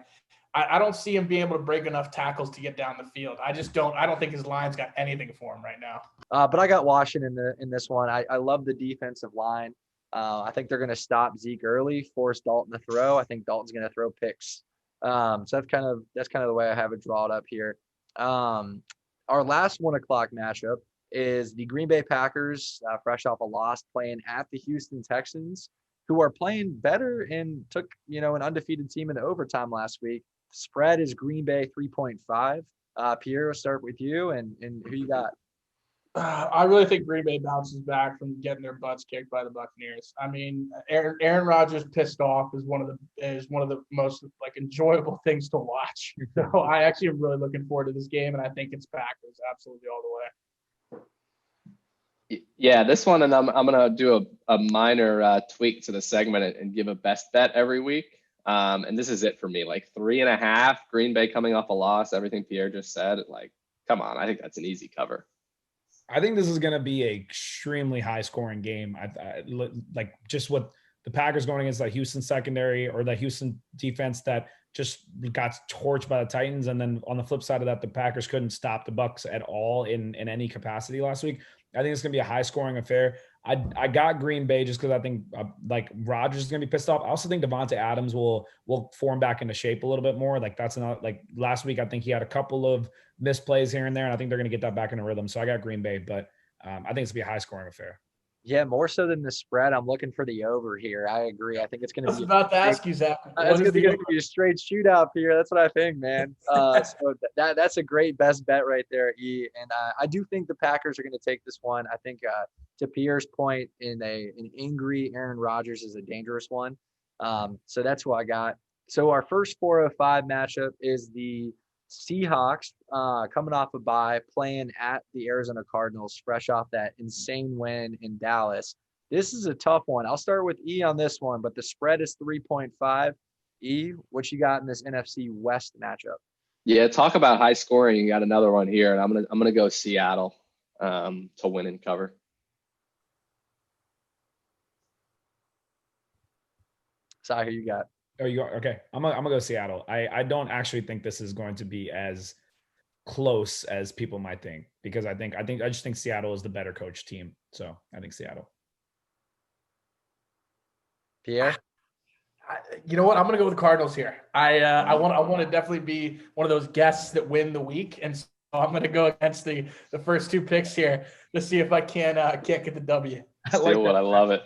I don't see him being able to break enough tackles to get down the field. I don't think his line's got anything for him right now. But I got Washington in this one. I love the defensive line. I think they're going to stop Zeke early, force Dalton to throw. I think Dalton's going to throw picks. So that's kind of the way I have it drawn up here. Our last 1 o'clock matchup is the Green Bay Packers, fresh off a loss, playing at the Houston Texans, who are playing better and took an undefeated team into overtime last week. The spread is Green Bay 3.5. Pierre, we'll start with you, and who you got? I really think Green Bay bounces back from getting their butts kicked by the Buccaneers. I mean, Aaron Rodgers pissed off is one of the most enjoyable things to watch. So I actually am really looking forward to this game, and I think it's Packers absolutely all the way. Yeah, this one, and I'm gonna do a minor tweak to the segment and give a best bet every week. And this is it for me, like 3.5. Green Bay coming off a loss. Everything Pierre just said, come on, I think that's an easy cover. I think this is going to be an extremely high-scoring game. Like just what the Packers going against that Houston secondary or that Houston defense that just got torched by the Titans, and then on the flip side of that, the Packers couldn't stop the Bucs at all in any capacity last week. I think it's going to be a high-scoring affair. I got Green Bay just because I think like Rodgers is going to be pissed off. I also think Devontae Adams will form back into shape a little bit more. Like that's not like last week. I think he had a couple of misplays here and there, and I think they're going to get that back into rhythm. So I got Green Bay, but I think it's going to be a high scoring affair. Yeah, more so than the spread. I'm looking for the over here. I agree. I think it's going to I was be. about to ask you, Zach. It's going to be a straight shootout here. That's what I think, man. So that's a great best bet right there, E. And I do think the Packers are going to take this one. I think to Pierre's point, an angry Aaron Rodgers is a dangerous one. So that's who I got. So our first 405 matchup is the Seahawks coming off a bye, playing at the Arizona Cardinals, fresh off that insane win in Dallas. This is a tough one. I'll start with E on this one, but the spread is 3.5. E, what you got in this NFC West matchup? Yeah, talk about high scoring. You got another one here, and I'm gonna go Seattle to win and cover. So who you got? Oh, you are okay. I'm gonna go Seattle. I don't actually think this is going to be as close as people might think because I just think Seattle is the better coach team. So I think Seattle. Pierre? You know what? I'm going to go with the Cardinals here. I want to definitely be one of those guests that win the week, and so I'm going to go against the first two picks here to see if I can't get the W. I love it.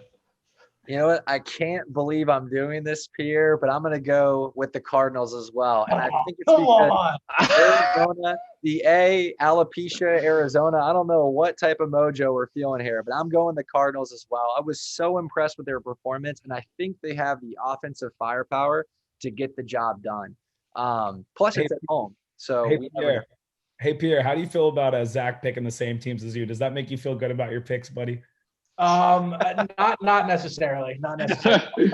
You know what? I can't believe I'm doing this, Pierre, but I'm going to go with the Cardinals as well. And I think it's because Arizona, alopecia, Arizona. I don't know what type of mojo we're feeling here, but I'm going the Cardinals as well. I was so impressed with their performance, and I think they have the offensive firepower to get the job done. Plus, it's at home. So Hey, Pierre, how do you feel about Zach picking the same teams as you? Does that make you feel good about your picks, buddy? Not necessarily. Not necessarily.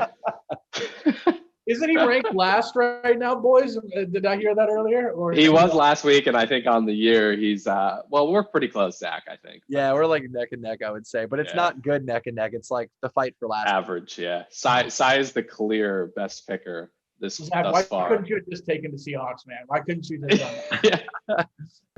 Isn't he ranked last right now, boys? Did I hear that earlier? Or he was last week, and I think on the year he's we're pretty close, Zach. I think. Yeah, we're like neck and neck, I would say, but it's not good neck and neck. It's like the fight for last. Average, yeah. Cy is the clear best picker thus why far. Couldn't you have just taken the Seahawks, man? Why couldn't you just done that? Yeah.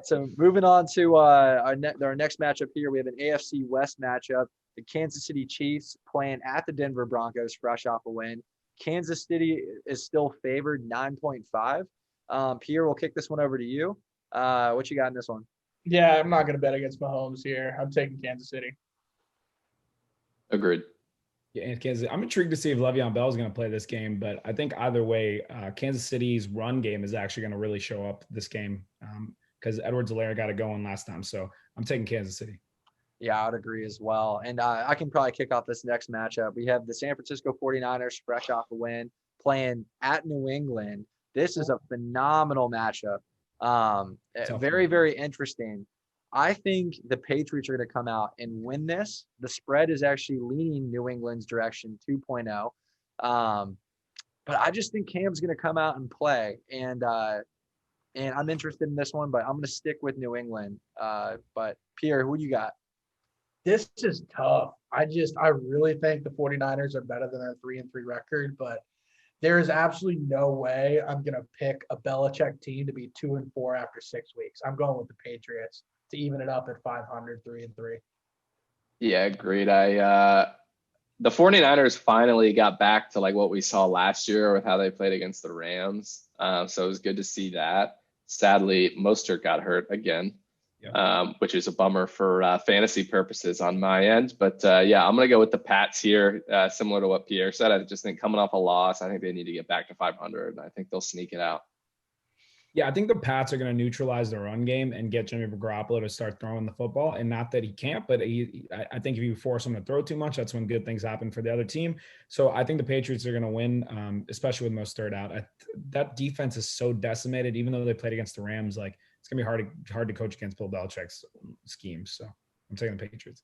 So moving on to our next matchup here, we have an AFC West matchup. The Kansas City Chiefs playing at the Denver Broncos, fresh off a win. Kansas City is still favored 9.5. Pierre, we'll kick this one over to you. What you got in this one? Yeah, I'm not going to bet against Mahomes here. I'm taking Kansas City. Agreed. Yeah, and Kansas. I'm intrigued to see if Le'Veon Bell is going to play this game, but I think either way, Kansas City's run game is actually going to really show up this game because Edwards-Helaire got it going last time. So I'm taking Kansas City. Yeah, I would agree as well. And I can probably kick off this next matchup. We have the San Francisco 49ers, fresh off a win, playing at New England. This is a phenomenal matchup. Very, very interesting. I think the Patriots are going to come out and win this. The spread is actually leaning New England's direction 2.0. But I just think Cam's going to come out and play. And I'm interested in this one, but I'm going to stick with New England. But Pierre, who do you got? This is tough. I really think the 49ers are better than their 3-3 record, but there is absolutely no way I'm going to pick a Belichick team to be 2-4 after 6 weeks. I'm going with the Patriots to even it up at 500, 3-3. Yeah, agreed. The 49ers finally got back to like what we saw last year with how they played against the Rams. So it was good to see that. Sadly, Mostert got hurt again. Which is a bummer for fantasy purposes on my end. But yeah, I'm going to go with the Pats here, similar to what Pierre said. I just think coming off a loss, I think they need to get back to 500, and I think they'll sneak it out. Yeah, I think the Pats are going to neutralize the run game and get Jimmy Garoppolo to start throwing the football. And not that he can't, but I think if you force him to throw too much, that's when good things happen for the other team. So I think the Patriots are going to win, especially with Mostert out. That defense is so decimated, even though they played against the Rams. Like, it's going to be hard to coach against Bill Belichick's schemes. So I'm taking the Patriots.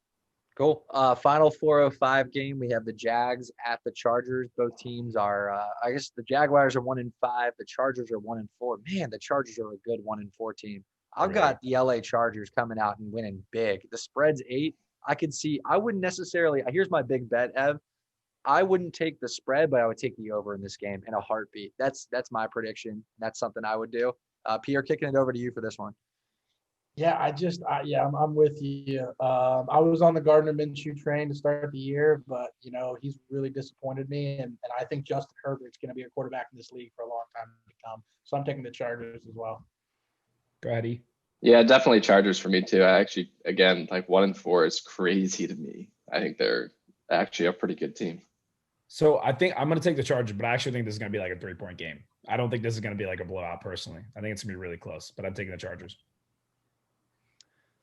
Cool. Final 405 game. We have the Jags at the Chargers. Both teams are, I guess the Jaguars are 1-5. The Chargers are 1-4. Man, the Chargers are a good 1-4 team. I've got the LA Chargers coming out and winning big. The spread's 8. I wouldn't necessarily, here's my big bet, Ev. I wouldn't take the spread, but I would take the over in this game in a heartbeat. That's my prediction. That's something I would do. Pierre, kicking it over to you for this one. Yeah, I'm with you. I was on the Gardner Minshew train to start the year, but he's really disappointed me, and I think Justin Herbert's going to be a quarterback in this league for a long time to come. So I'm taking the Chargers as well. Go ahead, E. Yeah, definitely Chargers for me too. I actually, again, like 1-4 is crazy to me. I think they're actually a pretty good team. So I think I'm going to take the Chargers, but I actually think this is going to be like a 3-point game. I don't think this is going to be like a blowout personally. I think it's going to be really close, but I'm taking the Chargers.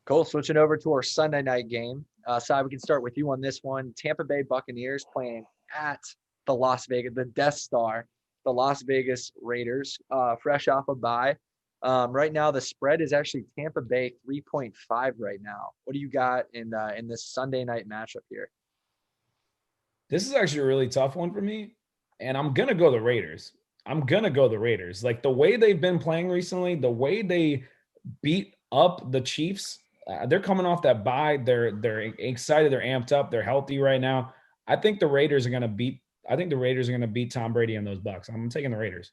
Cool. Switching over to our Sunday night game. Sai, we can start with you on this one. Tampa Bay Buccaneers playing at the Death Star, the Las Vegas Raiders, fresh off a bye. Right now, the spread is actually Tampa Bay 3.5 right now. What do you got in this Sunday night matchup here? This is actually a really tough one for me, and I'm going to go the Raiders. Like the way they've been playing recently, the way they beat up the Chiefs, they're coming off that bye. They're excited. They're amped up. They're healthy right now. I think the Raiders are going to beat Tom Brady and those Bucs. I'm taking the Raiders.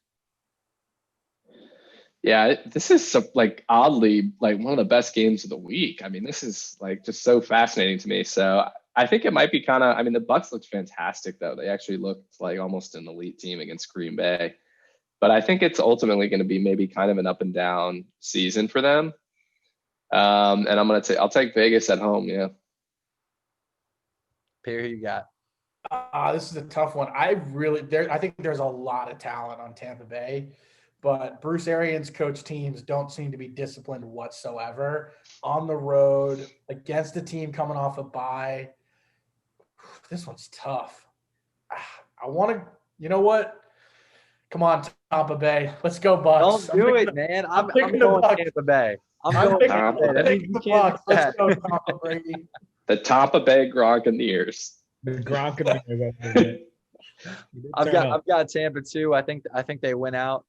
Yeah, this is like oddly like one of the best games of the week. I mean, this is like just so fascinating to me. So I think it might be kind of. I mean, the Bucs looked fantastic though. They actually looked like almost an elite team against Green Bay. But I think it's ultimately going to be maybe kind of an up and down season for them. And I'll take Vegas at home. Yeah. Pierre, who you got? This is a tough one. I think there's a lot of talent on Tampa Bay, but Bruce Arians' coach teams don't seem to be disciplined whatsoever on the road against a team coming off a bye. This one's tough. I want to, you know what? Come on, Tampa Bay. Let's go, Bucks. Don't do it, man. I'm going Tampa Bay. I'm picking the Bucks. Let's go, Tampa Brady. The Tampa Bay Gronkaneers. The Gronkaneers. I've got Tampa too. I think they win out.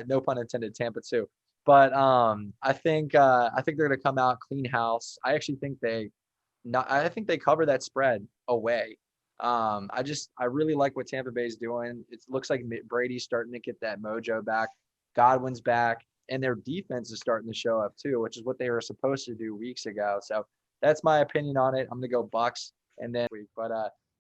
No pun intended, Tampa too. But I think they're going to come out clean house. I actually think they cover that spread away. I really like what Tampa Bay's doing. It looks like Brady's starting to get that mojo back. Godwin's back, and their defense is starting to show up too, which is what they were supposed to do weeks ago. So that's my opinion on it. I'm gonna go Bucks, and then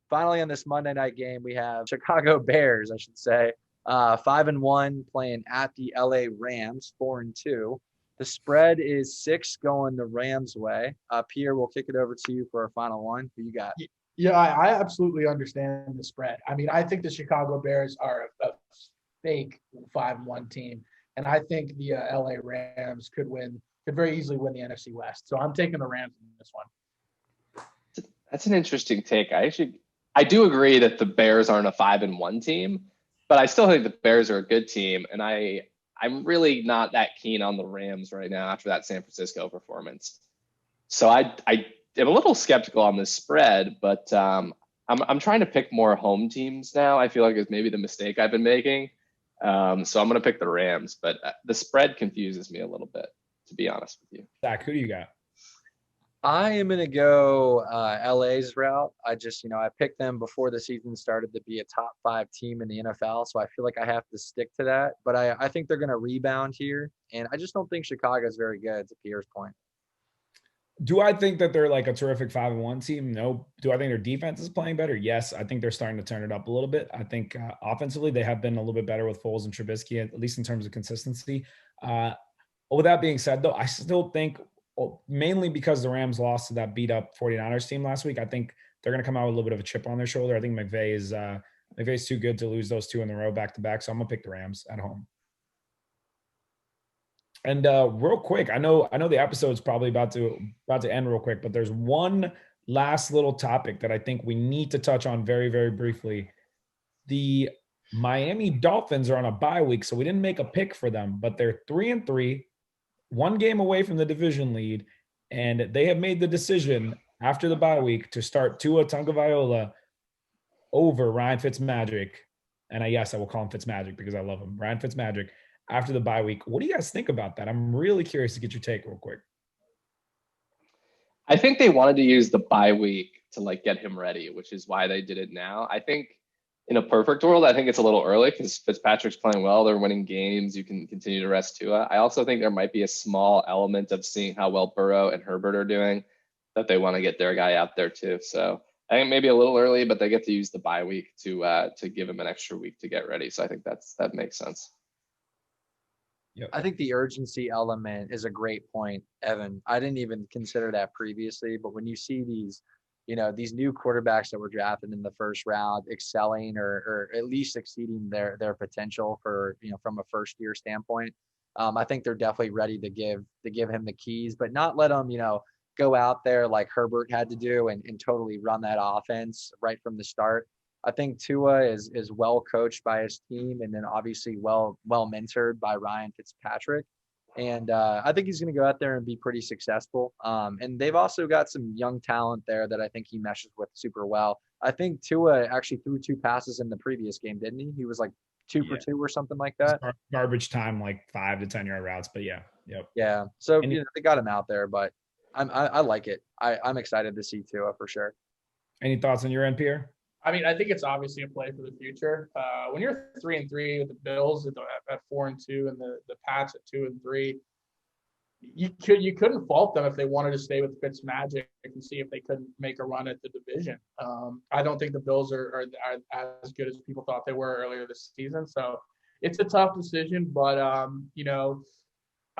finally on this Monday night game we have Chicago Bears, I should say, 5-1 playing at the LA Rams, 4-2. The spread is 6 going the Rams' way. Pierre, we'll kick it over to you for our final one. Who you got? Yeah, I absolutely understand the spread. I mean, I think the Chicago Bears are a fake 5-1 team, and I think the LA Rams could very easily win the NFC West. So I'm taking the Rams in this one. That's an interesting take. I do agree that the Bears aren't a 5-1 team, but I still think the Bears are a good team, and I'm really not that keen on the Rams right now after that San Francisco performance. So I'm a little skeptical on this spread, but I'm trying to pick more home teams now. I feel like it's maybe the mistake I've been making. So I'm going to pick the Rams, but the spread confuses me a little bit, to be honest with you. Zach, who do you got? I am going to go LA's route. I picked them before the season started to be a top 5 team in the NFL, so I feel like I have to stick to that. But I think they're going to rebound here, and I just don't think Chicago is very good, to Pierre's point. Do I think that they're like a terrific 5-1 team? No. Do I think their defense is playing better? Yes. I think they're starting to turn it up a little bit. I think offensively they have been a little bit better with Foles and Trubisky, at least in terms of consistency. With that being said, though, I still think mainly because the Rams lost to that beat up 49ers team last week, I think they're going to come out with a little bit of a chip on their shoulder. I think McVay's too good to lose those 2 in a row back to back. So I'm going to pick the Rams at home. And real quick, I know the episode's probably about to end real quick, but there's one last little topic that I think we need to touch on very, very briefly. The Miami Dolphins are on a bye week, so we didn't make a pick for them, but they're 3-3, 1 game away from the division lead, and they have made the decision after the bye week to start Tua Tagovailoa over Ryan Fitzmagic. And I will call him Fitzmagic because I love him. Ryan Fitzmagic. After the bye week. What do you guys think about that? I'm really curious to get your take real quick. I think they wanted to use the bye week to like get him ready, which is why they did it now. I think in a perfect world, I think it's a little early because Fitzpatrick's playing well. They're winning games. You can continue to rest Tua. I also think there might be a small element of seeing how well Burrow and Herbert are doing that they want to get their guy out there too. So I think maybe a little early, but they get to use the bye week to give him an extra week to get ready. So I think that makes sense. Yep. I think the urgency element is a great point, Evan. I didn't even consider that previously, but when you see these, these new quarterbacks that were drafted in the first round excelling or at least exceeding their potential for, from a first year standpoint, I think they're definitely ready to give him the keys, but not let him, go out there like Herbert had to do and totally run that offense right from the start. I think Tua is well coached by his team and then obviously well mentored by Ryan Fitzpatrick. And I think he's going to go out there and be pretty successful. And they've also got some young talent there that I think he meshes with super well. I think Tua actually threw 2 passes in the previous game, didn't he? He was like 2 for 2 or something like that. Garbage time, like 5 to 10 yard routes, but yeah. Yep. Yeah. So, they got him out there, but I like it. I'm excited to see Tua for sure. Any thoughts on your end, Pierre? I mean, I think it's obviously a play for the future. When you're 3-3 with the Bills at 4-2 and the Pats at 2-3, you couldn't fault them if they wanted to stay with Fitzmagic and see if they couldn't make a run at the division. I don't think the Bills are as good as people thought they were earlier this season. So it's a tough decision, but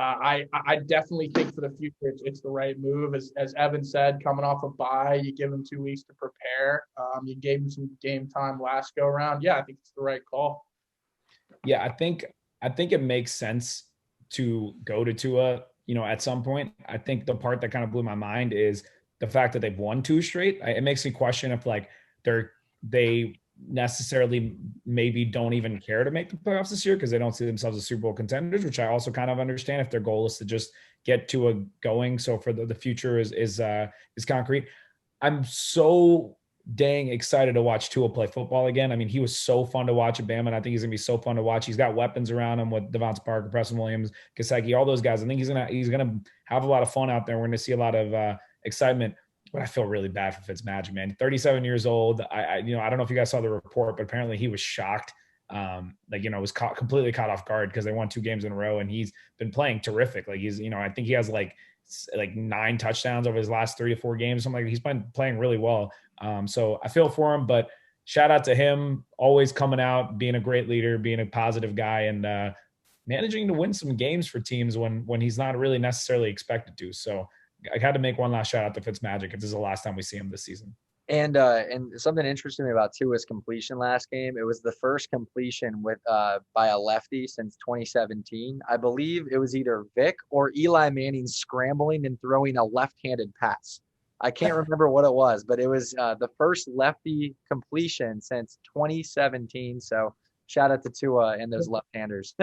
I definitely think for the future it's the right move. As Evan said, coming off a bye, you give him 2 weeks to prepare. You gave him some game time last go around. Yeah, I think it's the right call. Yeah, I think it makes sense to go to Tua, at some point. I think the part that kind of blew my mind is the fact that they've won 2 straight. It makes me question if like they necessarily maybe don't even care to make the playoffs this year because they don't see themselves as Super Bowl contenders, which I also kind of understand if their goal is to just get to a going. So for the future is concrete. I'm so dang excited to watch Tua play football again. I mean, he was so fun to watch at Bama, and I think he's gonna be so fun to watch. He's got weapons around him with Devonta Parker, Preston Williams, Gesicki, all those guys. I think he's gonna have a lot of fun out there. We're gonna see a lot of excitement. But I feel really bad for Fitzmagic, man. 37 years old. I don't know if you guys saw the report, but apparently he was shocked. Was completely caught off guard because they won 2 games in a row, and he's been playing terrific. Like he's, I think he has like 9 touchdowns over his last 3 to 4 games. Something like he's been playing really well. So I feel for him, but shout out to him, always coming out, being a great leader, being a positive guy, and managing to win some games for teams when he's not really necessarily expected to. So I had to make one last shout out to Fitzmagic. If this is the last time we see him this season. And something interesting about Tua's completion last game, it was the first completion with by a lefty since 2017. I believe it was either Vic or Eli Manning scrambling and throwing a left-handed pass. I can't remember what it was, but it was the first lefty completion since 2017. So shout out to Tua and those left-handers.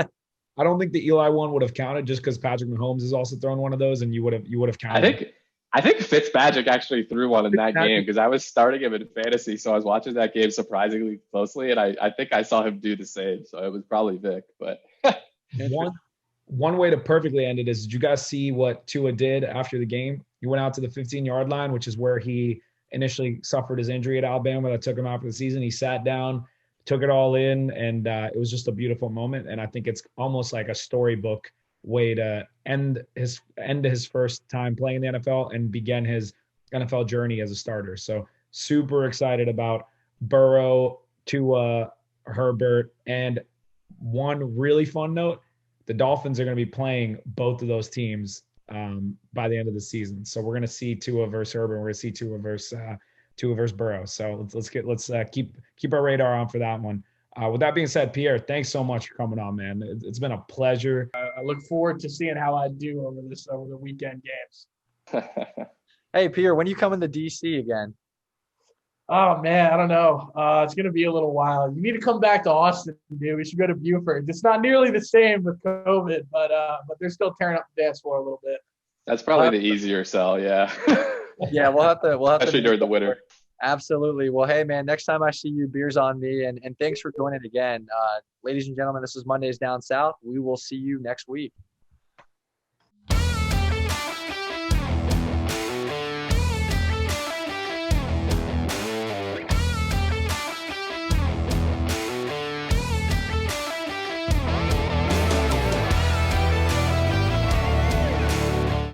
I don't think the Eli one would have counted just because Patrick Mahomes has also thrown one of those, and you would have counted. I think Fitzpatrick actually threw one in that game because I was starting him in fantasy, so I was watching that game surprisingly closely, and I think I saw him do the same. So it was probably Vic, but one way to perfectly end it is, did you guys see what Tua did after the game? He went out to the 15-yard line, which is where he initially suffered his injury at Alabama that took him out for the season. He sat down, took it all in, and it was just a beautiful moment. And I think it's almost like a storybook way to end his first time playing in the NFL and begin his NFL journey as a starter. So super excited about Burrow, Tua, Herbert, and one really fun note, the Dolphins are going to be playing both of those teams by the end of the season. So we're going to see Tua versus Herbert. We're going to see Tua versus Burrow. So let's keep our radar on for that one. With that being said, Pierre, thanks so much for coming on, man. It's been a pleasure. I look forward to seeing how I do over the weekend games. Hey, Pierre, when are you coming to DC again? Oh man, I don't know. It's gonna be a little while. You need to come back to Austin, dude. We should go to Buford. It's not nearly the same with COVID, but they're still tearing up the dance floor a little bit. That's probably the easier sell, yeah. Yeah, we'll have to especially during the winter. Absolutely. Well, hey man, next time I see you, beer's on me, and thanks for joining again. Ladies and gentlemen, this is Mondays Down South. We will see you next week.